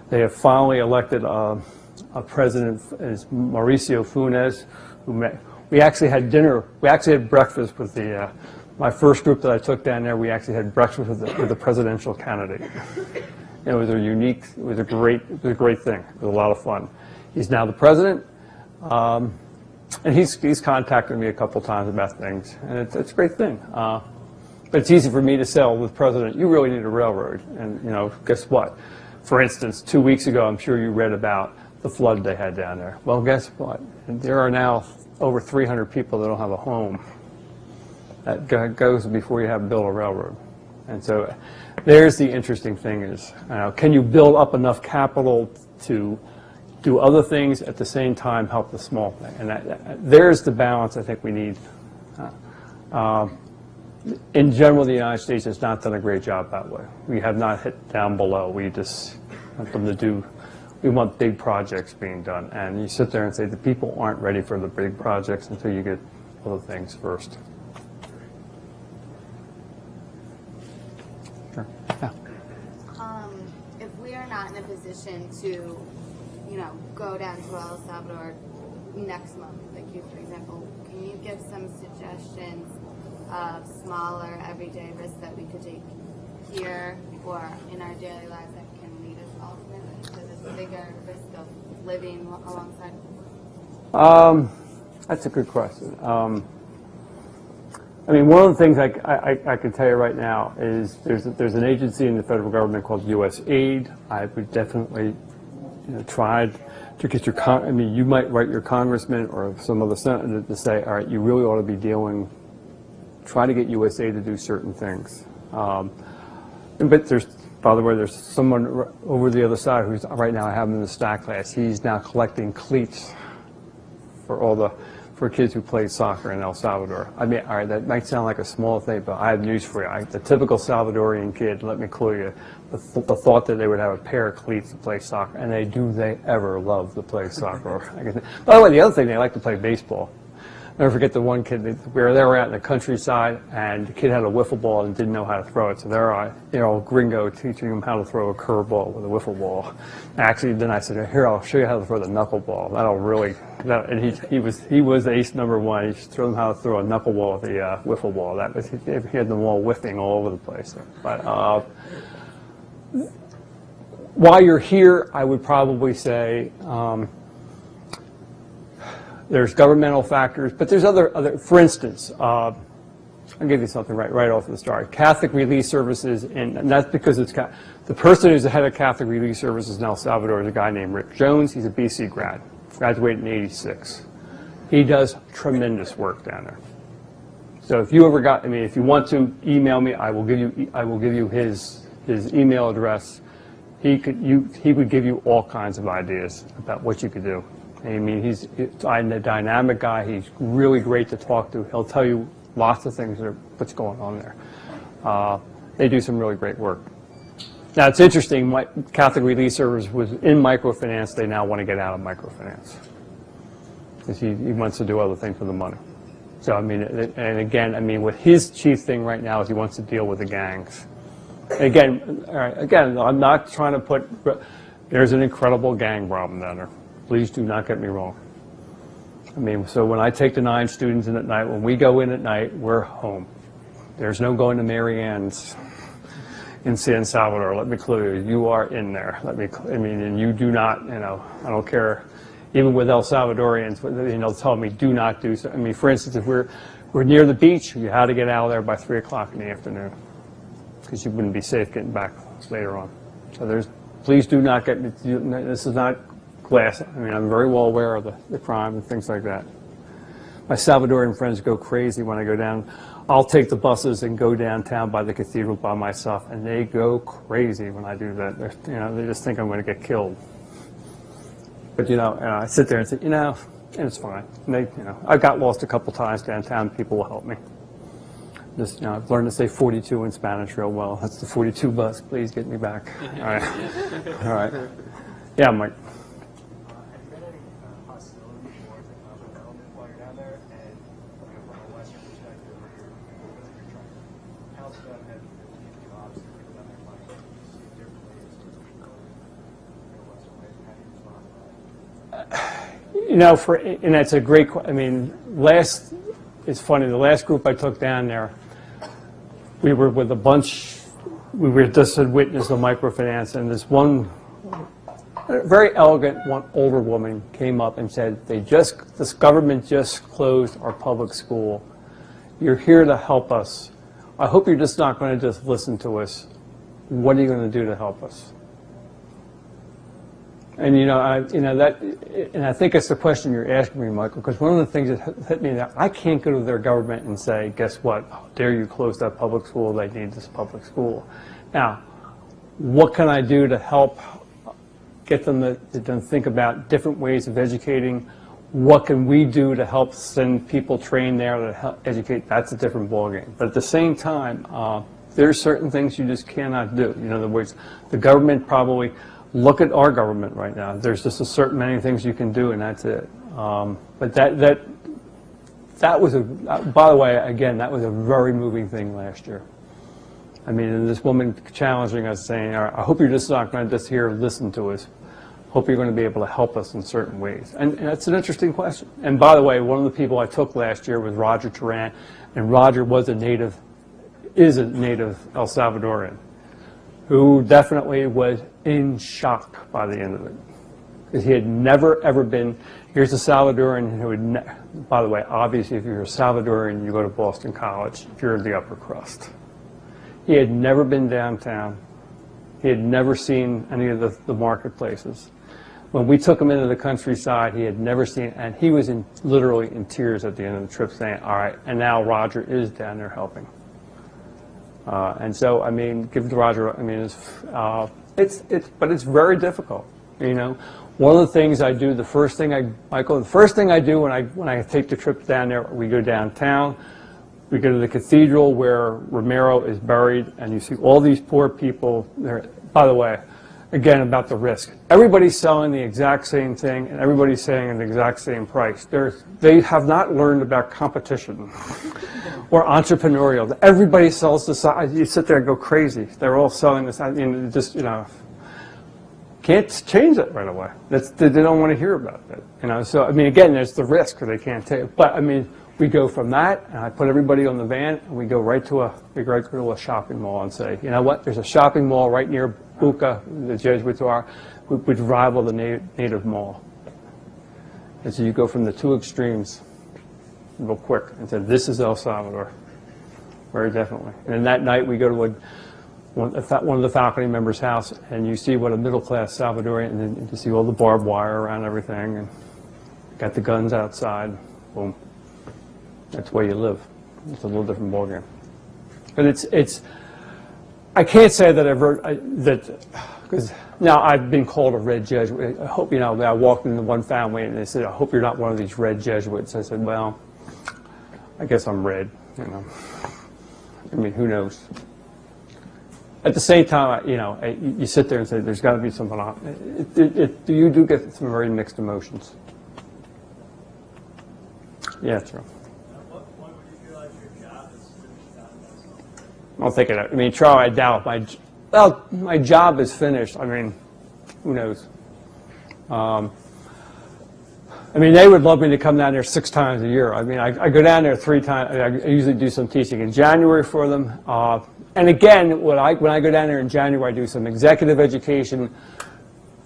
they have finally elected a president, is Mauricio Funes, we actually had dinner, we actually had breakfast with my first group that I took down there, we actually had breakfast with the presidential candidate. It was a great thing. It was a lot of fun. He's now the president, and he's contacted me a couple times about things, and it's a great thing. But it's easy for me to sell with president, you really need a railroad. And, you know, guess what? For instance, 2 weeks ago, I'm sure you read about the flood they had down there. Well, guess what? There are now over 300 people that don't have a home. That goes before you have built a railroad. And so there's the interesting thing is, can you build up enough capital to do other things at the same time help the small thing? And there's the balance I think we need. In general, the United States has not done a great job that way. We have not hit down below. We just want them to do, we want big projects being done. And you sit there and say the people aren't ready for the big projects until you get other things first. Sure. Yeah. If we are not in a position to, you know, go down to El Salvador next month, like you, for example, can you give some suggestions of smaller everyday risks that we could take here or in our daily lives that can lead us ultimately to this bigger risk of living alongside? That's a good question. I mean, one of the things I can tell you right now is there's an agency in the federal government called USAID. I would definitely try to get your you might write your congressman or some other senator to say, all right, you really ought to be try to get USAID to do certain things. But by the way, there's someone over the other side who's right now I have him in the stack class. He's now collecting cleats for kids who play soccer in El Salvador. I mean, all right, that might sound like a small thing, but I have news for you. The typical Salvadorian kid, let me clue you, the thought that they would have a pair of cleats to play soccer, and they ever love to play soccer. By the way, the other thing, they like to play baseball. Never forget the one kid where they were out in the countryside, and the kid had a wiffle ball and didn't know how to throw it. So there I, gringo teaching him how to throw a curveball with a wiffle ball. Actually, then I said, "Here, I'll show you how to throw the knuckleball. And he was ace number one. He showed him how to throw a knuckleball with the wiffle ball. He had them all whiffing all over the place. But while you're here, I would probably say. There's governmental factors, but there's other. For instance, I'll give you something right off the start. Catholic Relief Services, and that's because it's the person who's the head of Catholic Relief Services in El Salvador is a guy named Rick Jones. He's a BC grad, graduated in '86. He does tremendous work down there. So if you ever if you want to email me, I will give you his email address. He would give you all kinds of ideas about what you could do. I mean, he's a dynamic guy. He's really great to talk to. He'll tell you lots of things what's going on there. They do some really great work. Now, it's interesting. Catholic Relief Service was in microfinance. They now want to get out of microfinance because he wants to do other things with the money. So, I mean, and again, I mean, what his chief thing right now is he wants to deal with the gangs. Again, I'm not trying to put. There's an incredible gang problem down there. Please do not get me wrong. I mean, so when I take the 9 students in at night, when we go in at night, we're home. There's no going to Mary Ann's in San Salvador. Let me clue you, you are in there. And you do not, I don't care. Even with El Salvadorians, tell me do not do so. I mean, for instance, if we're near the beach, you had to get out of there by 3 o'clock in the afternoon because you wouldn't be safe getting back later on. So please do not get me. This is not. Glass. I mean, I'm very well aware of the crime and things like that. My Salvadorian friends go crazy when I go down. I'll take the buses and go downtown by the cathedral by myself, and they go crazy when I do that. They just think I'm going to get killed. But I sit there and say, and it's fine. And I've got lost a couple times downtown. People will help me. Just, I've learned to say 42 in Spanish real well. That's the 42 bus. Please get me back. All right. All right. Yeah, Mike. And that's a great. I mean, it's funny. The last group I took down there, we were with a bunch we were just had witnessed a microfinance, and this one very elegant older woman came up and said, this government just closed our public school. You're here to help us. I hope you're just not going to just listen to us. What are you going to do to help us? And I think it's the question you're asking me, Michael, because one of the things that hit me that I can't go to their government and say, guess what? How dare you close that public school? They need this public school. Now, what can I do to help get them to think about different ways of educating? What can we do to help send people trained there to help educate? That's a different ballgame. But at the same time, there are certain things you just cannot do. In other words, the government probably. Look at our government right now. There's just a certain many things you can do, and that's it. But that was by the way, again, that was a very moving thing last year. I mean, and this woman challenging us, saying, "All right, I hope you're just not going to just here listen to us. Hope you're going to be able to help us in certain ways." And that's an interesting question. And by the way, one of the people I took last year was Roger Turan, and Roger is a native El Salvadorian, who definitely was in shock by the end of it. Because he had never, ever been, here's a Salvadorian who had, by the way, obviously if you're a Salvadorian, you go to Boston College, if you're the upper crust. He had never been downtown. He had never seen any of the marketplaces. When we took him into the countryside, he had never seen, and he was literally in tears at the end of the trip saying, all right, and now Roger is down there helping. And so, I mean, give it to Roger. I mean, but it's very difficult. One of the things I do, the first thing I do when I take the trip down there, we go downtown, we go to the cathedral where Romero is buried, and you see all these poor people there. By the way, again about the risk. Everybody's selling the exact same thing, and everybody's saying the exact same price. They have not learned about competition. Or entrepreneurial. Everybody sells this. You sit there and go crazy. They're all selling this. Can't change it right away. They don't want to hear about it. So I mean, again, there's the risk they can't take. But I mean, we go from that, and I put everybody on the van, and we go right to a shopping mall and say, you know what? There's a shopping mall right near Buca, the Jesuits are, which rival the native mall. And so you go from the two extremes real quick and said, this is El Salvador, very definitely. And then that night we go to one of the faculty members' house, and you see what a middle-class Salvadorian, and then you see all the barbed wire around everything, and got the guns outside, boom. That's where you live. It's a little different ballgame. But it's I can't say that because now I've been called a red Jesuit. I hope, I walked into one family and they said, I hope you're not one of these red Jesuits. I said, well, I guess I'm red, I mean, who knows? At the same time, you sit there and say, there's got to be something on it. You do get some very mixed emotions. Yeah, true. At what point would you realize your job is finished out of that? I don't think it. I mean, Charlie, I doubt. My job is finished. I mean, who knows? I mean, they would love me to come down there 6 times a year. I mean, I go down there 3 times. I usually do some teaching in January for them. And again, when I go down there in January, I do some executive education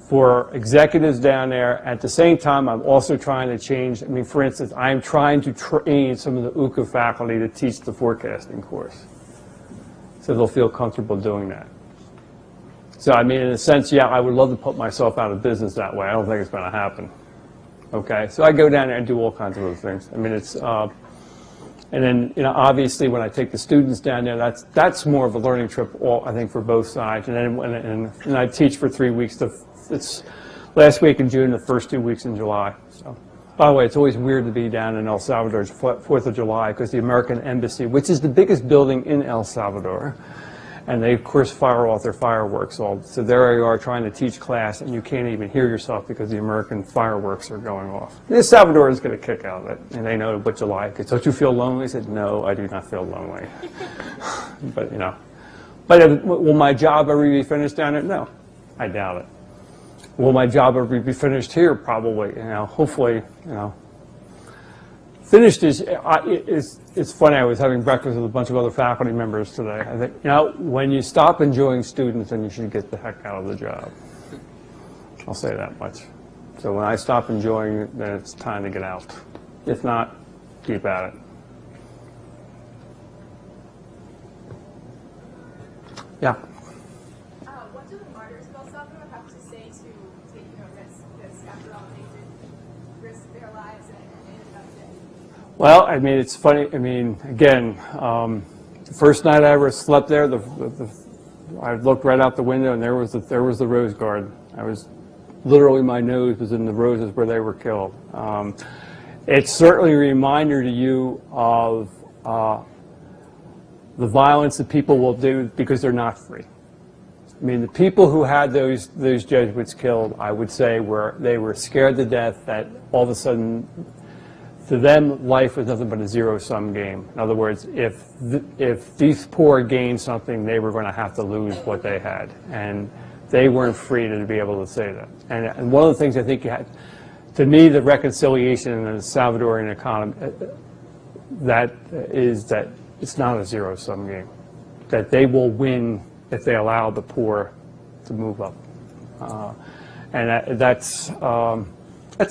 for executives down there. At the same time, I'm also trying to change. I mean, for instance, I'm trying to train some of the UCA faculty to teach the forecasting course, so they'll feel comfortable doing that. So, I mean, in a sense, yeah, I would love to put myself out of business that way. I don't think it's going to happen. Okay, so I go down there and do all kinds of other things. I mean, it's, and then, obviously when I take the students down there, that's more of a learning trip, I think, for both sides. And then and I teach for 3 weeks. It's last week in June, the first 2 weeks in July. So, by the way, it's always weird to be down in El Salvador's 4th of July because the American Embassy, which is the biggest building in El Salvador, and they, of course, fire off their fireworks. So there you are trying to teach class, and you can't even hear yourself because the American fireworks are going off. The Salvadorans get a kick out of it, and they know what you like. Don't you feel lonely? I said, no, I do not feel lonely. But, will my job ever be finished down there? No, I doubt it. Will my job ever be finished here? Probably. Hopefully, finish this, it's funny, I was having breakfast with a bunch of other faculty members today. I think, you know, when you stop enjoying students, then you should get the heck out of the job. I'll say that much. So when I stop enjoying it, then it's time to get out. If not, keep at it. Yeah. What do the martyrs of El Salvador have to say to taking a risk? Because after all, they did risk their lives and ended up dead. Well, I mean, it's funny. I mean, again, the first night I ever slept there, I looked right out the window, and there was the rose garden. I was literally, my nose was in the roses where they were killed. It's certainly a reminder to you of the violence that people will do because they're not free. I mean, the people who had those Jesuits killed, I would say, they were scared to death that all of a sudden, to them, life was nothing but a zero-sum game. In other words, if these poor gained something, they were going to have to lose what they had. And they weren't free to be able to say that. And one of the things I think you had, to me, the reconciliation in the Salvadorian economy, that is that it's not a zero-sum game. That they will win if they allow the poor to move up. And that's a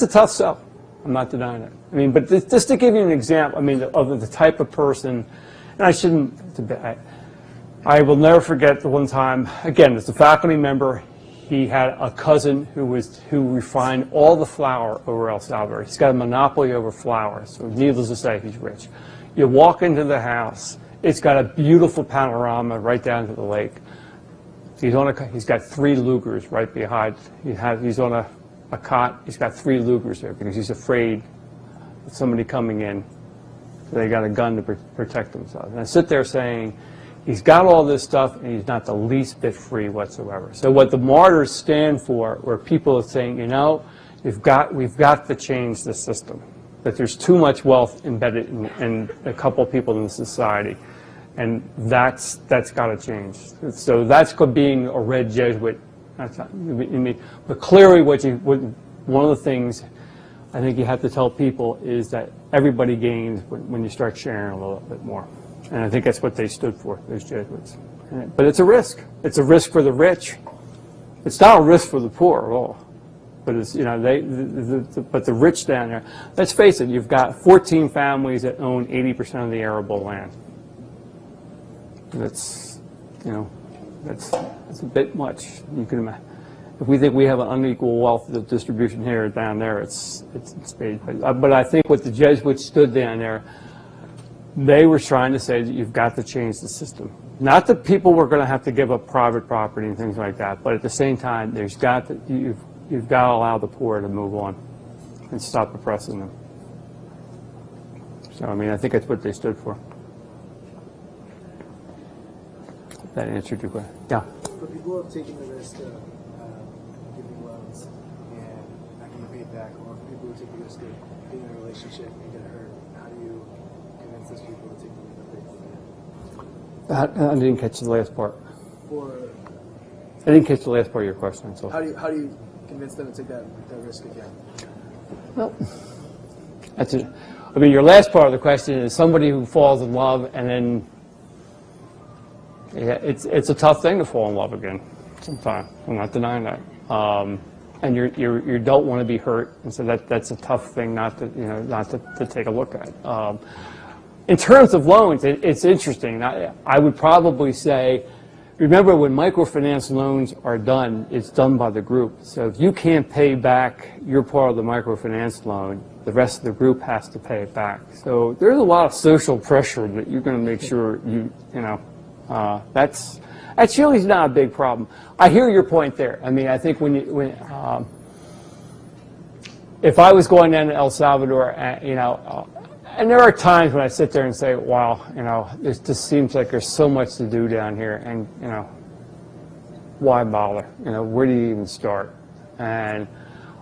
tough sell. I'm not denying it. I mean, but just to give you an example, I mean, of the type of person, and I shouldn't, I will never forget the one time, again, as a faculty member, he had a cousin who refined all the flour over El Salvador. He's got a monopoly over flour, so needless to say, he's rich. You walk into the house, it's got a beautiful panorama right down to the lake. He's got 3 Lugers right behind. He's on a cot. He's got 3 Lugers there because he's afraid of somebody coming in. So they got a gun to protect themselves. And I sit there saying, he's got all this stuff, and he's not the least bit free whatsoever. So what the martyrs stand for, where people are saying, you know, we've got to change the system. That there's too much wealth embedded in a couple of people in society, and that's got to change. So that's being a red Jesuit. That's not, I mean, but clearly, one of the things I think you have to tell people is that everybody gains when you start sharing a little bit more. And I think that's what they stood for, those Jesuits. But it's a risk. It's a risk for the rich. It's not a risk for the poor at all. But it's, you know, but the rich down there, let's face it, you've got 14 families that own 80% of the arable land. That's, you know, that's a bit much. You can imagine. If we think we have an unequal wealth distribution here, down there, it's big. But I think what the Jesuits stood down there, they were trying to say that you've got to change the system. Not that people were going to have to give up private property and things like that, but at the same time, you've got to allow the poor to move on and stop oppressing them. So, I mean, I think that's what they stood for. That answered your question. Yeah. But people have taken the risk of giving loans and not getting paid back, or people who take the risk of being in a relationship and get hurt. How do you convince those people to take the risk? I didn't catch the last part. Or I didn't catch the last part of your question. So. How do you convince them to take that risk again? Well, that's it. I mean, your last part of the question is somebody who falls in love and then, yeah, it's a tough thing to fall in love again sometimes. I'm not denying that. And you don't want to be hurt, and so that's a tough thing not to take a look at. In terms of loans, it's interesting. I would probably say, remember when microfinance loans are done, it's done by the group. So if you can't pay back your part of the microfinance loan, the rest of the group has to pay it back. So there's a lot of social pressure that you're going to make sure that's really not a big problem. I hear your point there. I mean, I think if I was going down to El Salvador, and there are times when I sit there and say, wow, it just seems like there's so much to do down here, and, why bother? Where do you even start? And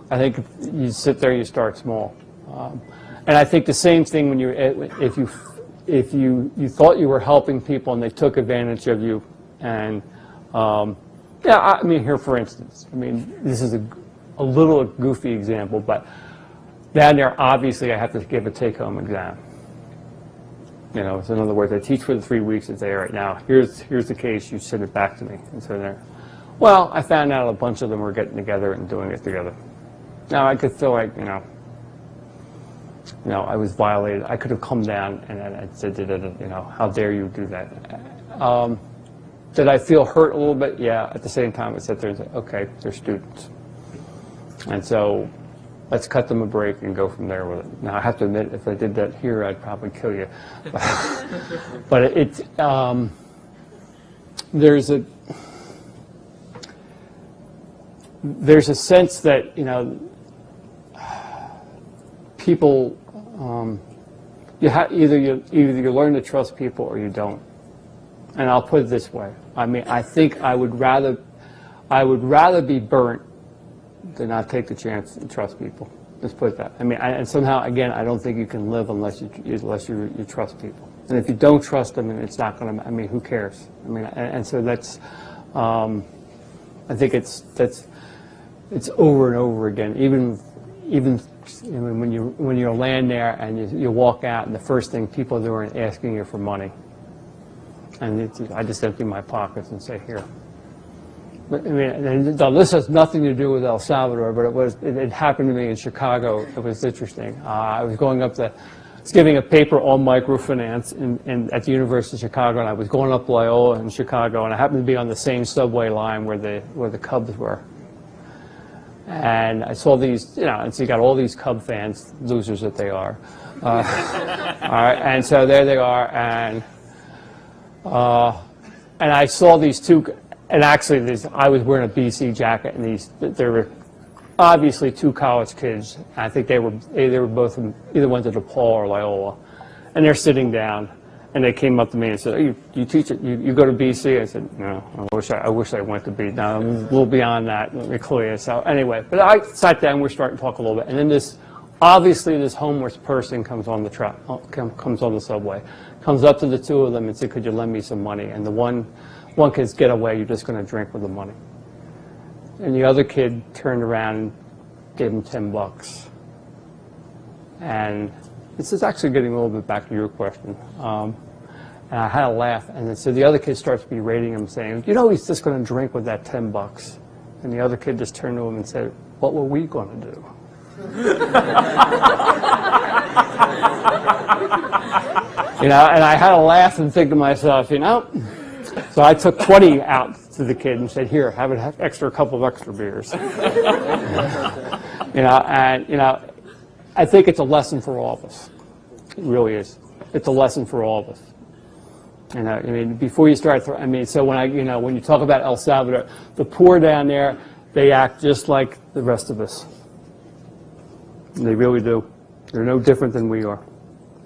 I think if you sit there, you start small. And I think the same thing when if you thought you were helping people and they took advantage of you, and I mean, here for instance, I mean, this is a little goofy example, but Down there, obviously, I have to give a take-home exam. You know, so in other words, I teach for the 3 weeks and say, all right, now, here's the case, you send it back to me. And so there. Well, I found out a bunch of them were getting together and doing it together. Now, I could feel like, you know, I was violated. I could have come down and said, you know, how dare you do that? Did I feel hurt a little bit? Yeah. At the same time, I sat there and said, okay, they're students. And so let's cut them a break and go from there with it. Now, I have to admit, if I did that here, I'd probably kill you. But there's a sense that, you know, people, either you learn to trust people or you don't. And I'll put it this way. I mean, I think I would rather be burnt than not take the chance and trust people. Let's put it that. I mean, and somehow, again, I don't think you can live unless you trust people. And if you don't trust them, it's not going to. I mean, who cares? I mean, and so that's. I think it's over and over again. Even you know, when you land there and you walk out, and the first thing people do are asking you for money. And I just empty my pockets and say, here. But, I mean, this has nothing to do with El Salvador, but it happened to me in Chicago. It was interesting. I was going up I was giving a paper on microfinance at the University of Chicago, and I was going up Loyola in Chicago, and I happened to be on the same subway line where the Cubs were. And I saw these, you know, and so you got all these Cub fans, losers that they are. All right, and so there they are, and I saw these two, and actually I was wearing a BC jacket, and there were obviously two college kids. I think they were both from either went to DePaul or Loyola, and they're sitting down, and they came up to me and said, oh, you teach it, you go to BC? I said, no, I wish I went to BC. No, I'm a little beyond that, let me clear. So anyway, but I sat down, we're starting to talk a little bit, and then obviously this homeless person comes on the subway, comes up to the two of them and said, could you lend me some money? And the one kid's, get away, you're just going to drink with the money. And the other kid turned around and gave him $10. And this is actually getting a little bit back to your question. And I had a laugh. And so the other kid starts berating him, saying, you know, he's just going to drink with that $10. And the other kid just turned to him and said, what were we going to do? You know, and I had a laugh and think to myself, you know. So I took 20 out to the kid and said, here, have a couple of extra beers. You know, and, you know, I think it's a lesson for all of us. It really is. It's a lesson for all of us. You know, I mean, before you start, so when you talk about El Salvador, the poor down there, they act just like the rest of us. They really do. They're no different than we are.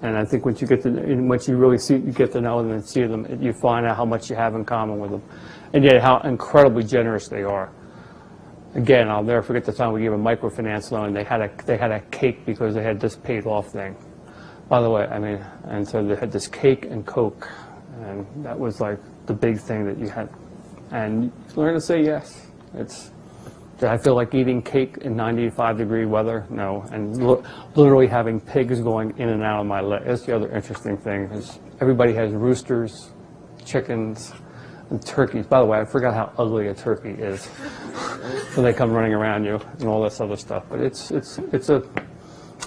And I think once you really get to know them and see them, you find out how much you have in common with them, and yet how incredibly generous they are. Again, I'll never forget the time we gave a microfinance loan. They had a cake because they had this paid off thing. By the way, I mean, and so they had this cake and Coke, and that was like the big thing that you had. And you learn to say yes. Did I feel like eating cake in 95-degree weather? No. And literally having pigs going in and out of my leg. That's the other interesting thing. Is everybody has roosters, chickens, and turkeys. By the way, I forgot how ugly a turkey is when they come running around you and all this other stuff. But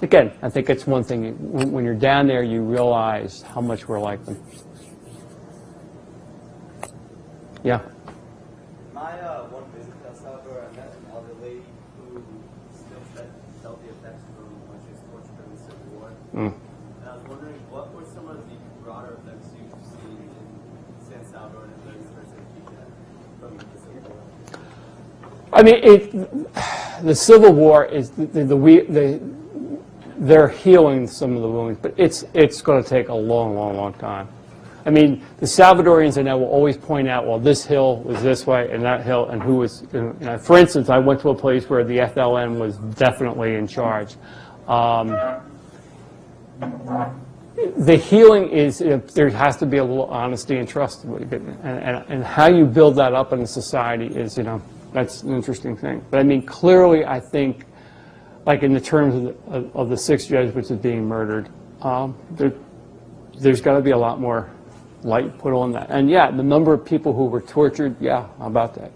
again, I think it's one thing. When you're down there, you realize how much we're like them. Yeah. One visit to El Salvador, I met an elder lady who still felt the effects from when she was tortured during the Civil War. And I was wondering, what were some of the broader effects you've seen in San Salvador and during the first from the Civil War? I mean, the Civil War is they're healing some of the wounds, but it's going to take a long, long, long time. I mean, the Salvadorians I know will always point out, well, this hill was this way and that hill, and who was, you know, for instance, I went to a place where the FLN was definitely in charge. The healing is, there has to be a little honesty and trust, and how you build that up in a society is, you know, that's an interesting thing. But I mean, clearly, I think like in the terms of the 6 Jesuits being murdered, there's got to be a lot more light put on that. And yeah, the number of people who were tortured, yeah, how about that?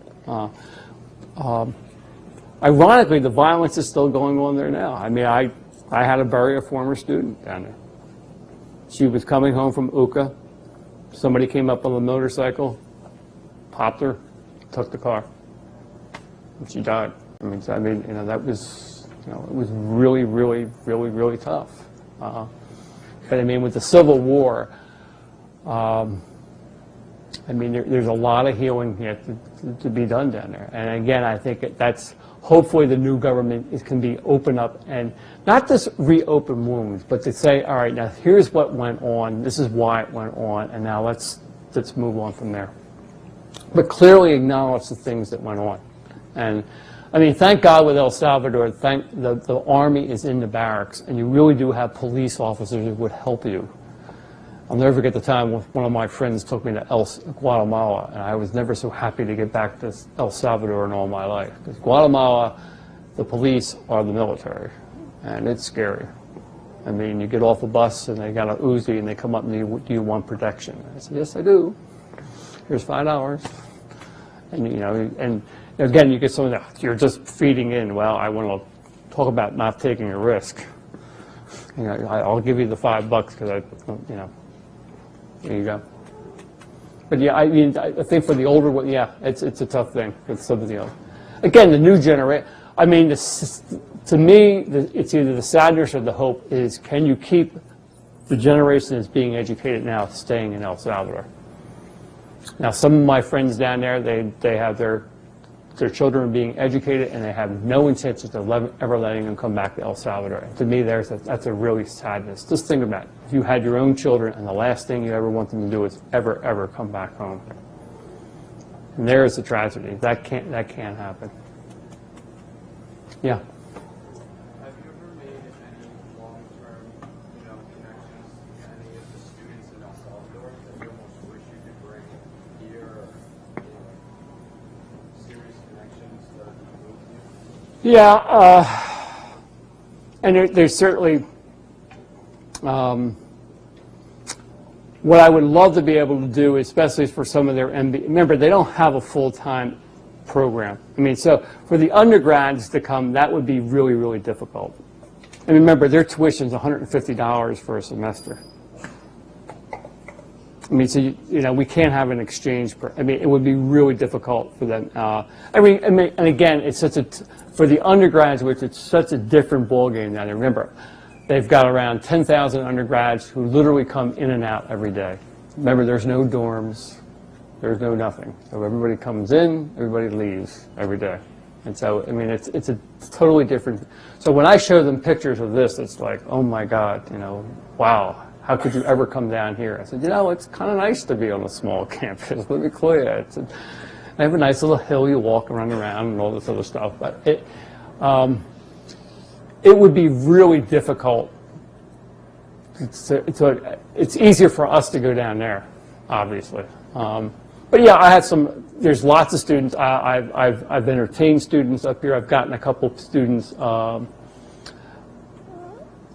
Ironically, the violence is still going on there now. I mean, I had to bury a former student down there. She was coming home from UCA. Somebody came up on a motorcycle, popped her, took the car, and she died. I mean, you know, that was, you know, it was really, really, really, really tough. But I mean, with the Civil War, I mean, there's a lot of healing yet to be done down there. And again, I think that's hopefully the new government can be open up and not just reopen wounds, but to say, all right, now here's what went on, this is why it went on, and now let's move on from there. But clearly acknowledge the things that went on. And I mean, thank God with El Salvador, the army is in the barracks, and you really do have police officers who would help you. I'll never forget the time one of my friends took me to Guatemala, and I was never so happy to get back to El Salvador in all my life. Because Guatemala, the police are the military, and it's scary. I mean, you get off a bus, and they got an Uzi, and they come up and do you want protection? I said, yes, I do. Here's $5. And, you know, and again, you get something that you're just feeding in. Well, I want to talk about not taking a risk. You know, I'll give you the $5 because you know, there you go. But yeah, I mean, I think for the older one, yeah, it's a tough thing for some of the other. Again, the new generation. I mean, to me, it's either the sadness or the hope is, can you keep the generation that's being educated now staying in El Salvador? Now, some of my friends down there, they have their children being educated, and they have no intentions of ever letting them come back to El Salvador. And to me, that's a really sadness. Just think about it. If you had your own children, and the last thing you ever want them to do is ever come back home. And there's the tragedy. That can't happen. Yeah. Have you ever made any long-term, you know, connections to any of the students in El Salvador that you almost wish you could bring here, or serious connections that have moved you? Yeah, and there's certainly what I would love to be able to do, especially for some of their MBA. Remember, they don't have a full-time program. I mean, so for the undergrads to come, that would be really, really difficult. And remember, their tuition is $150 for a semester. I mean, so you know, we can't have an exchange. I mean, it would be really difficult for them. I mean, and again, it's such a for the undergraduates, it's such a different ballgame now. Remember, they've got around 10,000 undergrads who literally come in and out every day. Remember, there's no dorms, there's no nothing. So everybody comes in, everybody leaves every day. And so, I mean, it's a totally different. So when I show them pictures of this, it's like, oh my God, you know, wow. How could you ever come down here? I said, you know, it's kind of nice to be on a small campus. Let me clear it. I have a nice little hill you walk around and all this other stuff. But it would be really difficult. It's easier for us to go down there, obviously. But yeah, I had some. There's lots of students. I've entertained students up here. I've gotten a couple of students.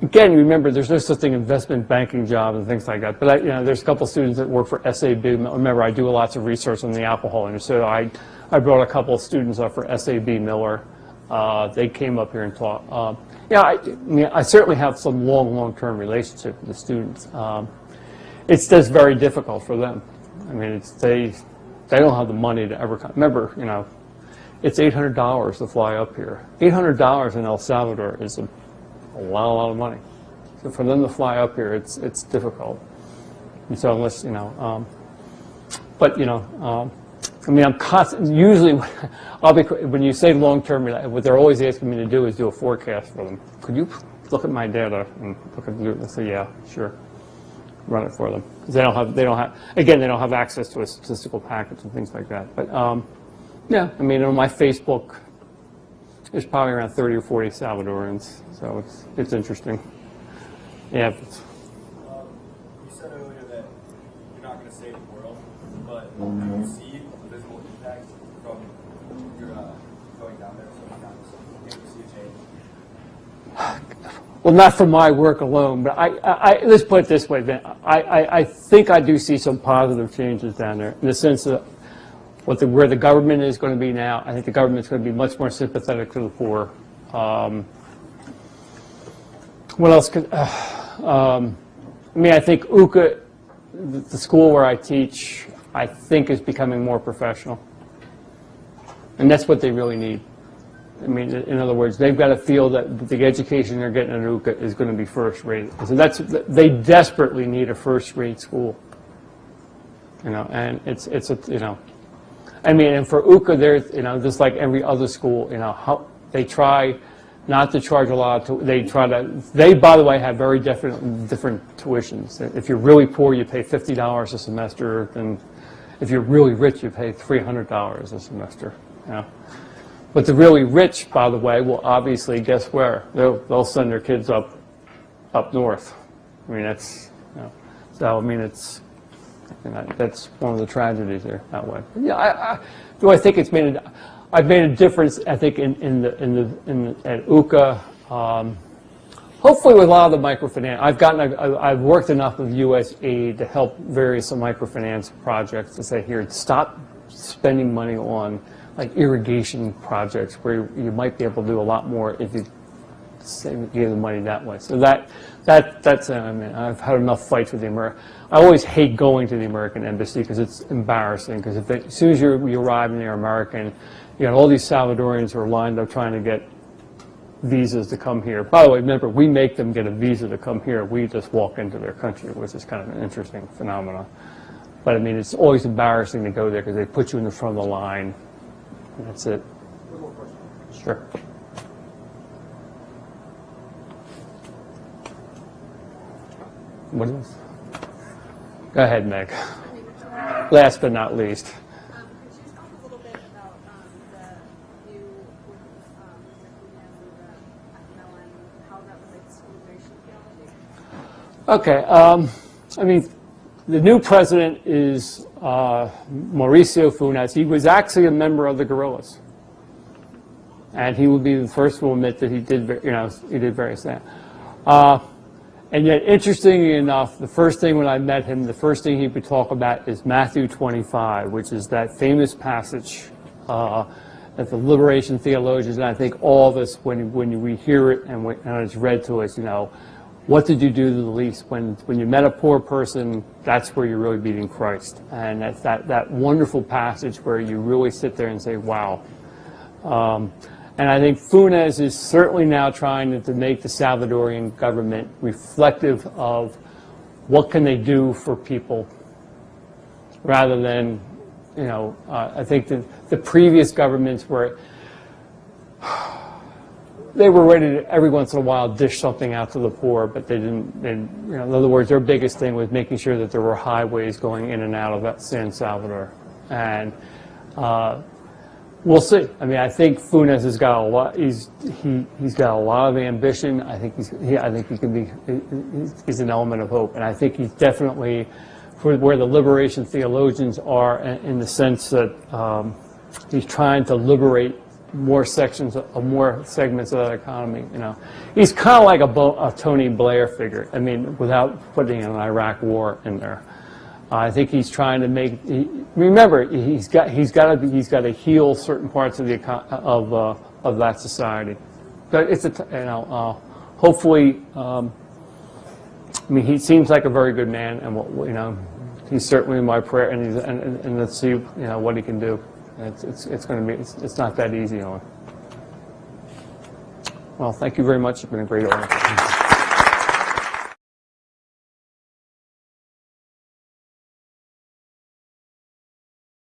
Again, remember, there's no such thing as investment banking jobs and things like that. But you know, there's a couple of students that work for SAB. Remember, I do lots of research on the alcohol industry. So I brought a couple of students up for SAB Miller. They came up here and taught. Yeah, I certainly have some long-term relationship with the students. It's just very difficult for them. I mean, they don't have the money to ever come. Remember, you know, it's $800 to fly up here. $800 in El Salvador is a lot of money. So for them to fly up here, it's difficult. And so unless, you know, but, you know, I mean, I'm constant, usually when you say long-term, what they're always asking me to do is do a forecast for them. Could you look at my data and look at it and say, yeah, sure, run it for them. Because they don't have access to a statistical package and things like that. But yeah, I mean, on my Facebook, there's probably around 30 or 40 Salvadorans, so it's interesting. Yeah. You said earlier that you're not going to save the world, but do you see a visible impact from your going down there? So you see a change? well, not from my work alone, but let's put it this way, Ben. I think I do see some positive changes down there in the sense that where the government is going to be now. I think the government's going to be much more sympathetic to the poor. What else could? I mean, I think UCA, the school where I teach, I think is becoming more professional, and that's what they really need. I mean, in other words, they've got to feel that the education they're getting at UCA is going to be first-rate. So they desperately need a first-rate school. You know, and it's a, you know, I mean, and for UCA, there's, you know, just like every other school, you know, they try not to charge a lot. They, by the way, have very different tuitions. If you're really poor, you pay $50 a semester, and if you're really rich, you pay $300 a semester. You know? But the really rich, by the way, will obviously, guess where? They'll send their kids up north. I mean, that's, you know, so I mean, it's, you know, that's one of the tragedies there that way. But yeah, do I think it's made I've made a difference, I think, at UCA. Hopefully with a lot of the microfinance. I've worked enough with USAID to help various microfinance projects to say, here, stop spending money on like irrigation projects where you might be able to do a lot more if you give the money that way. So that's I mean, I've had enough fights with the American. I always hate going to the American embassy because it's embarrassing. Because as soon as you arrive and you're American, you got all these Salvadorians who are lined up trying to get visas to come here. By the way, remember, we make them get a visa to come here. We just walk into their country, which is kind of an interesting phenomenon. But I mean, it's always embarrassing to go there because they put you in the front of the line. And that's it. One more question. Sure. What is? Go ahead, Meg. Last but not least. Could you talk a little bit about the new with Mr. McGowan, how that relates to immigration theology? Okay. I mean, the new president is Mauricio Funes. He was actually a member of the guerrillas, and he will be the first to admit that he did, you know, he did various things. And yet, interestingly enough, the first thing when I met him, the first thing he would talk about is Matthew 25, which is that famous passage that the liberation theologians, and I think all of us, when we hear it and it's read to us, you know, what did you do to the least? When you met a poor person, that's where you're really meeting Christ. And that's that wonderful passage where you really sit there and say, wow. And I think Funes is certainly now trying to make the Salvadorian government reflective of what can they do for people rather than, you know, I think the previous governments were, they were ready to every once in a while dish something out to the poor, but they didn't, you know, in other words, their biggest thing was making sure that there were highways going in and out of San Salvador. And we'll see. I mean, I think Funes has got a lot. He's got a lot of ambition. I think he can be. He's an element of hope, and I think he's definitely for where the liberation theologians are in the sense that he's trying to liberate more segments of that economy. You know, he's kind of like a Tony Blair figure. I mean, without putting an Iraq war in there. I think he's trying to make. Remember, he's got to heal certain parts of the of that society. But it's hopefully. I mean, he seems like a very good man, and you know, he's certainly in my prayer. And let's see, you know, what he can do. It's going to be. It's not that easy on. Well, thank you very much. It's been a great honor.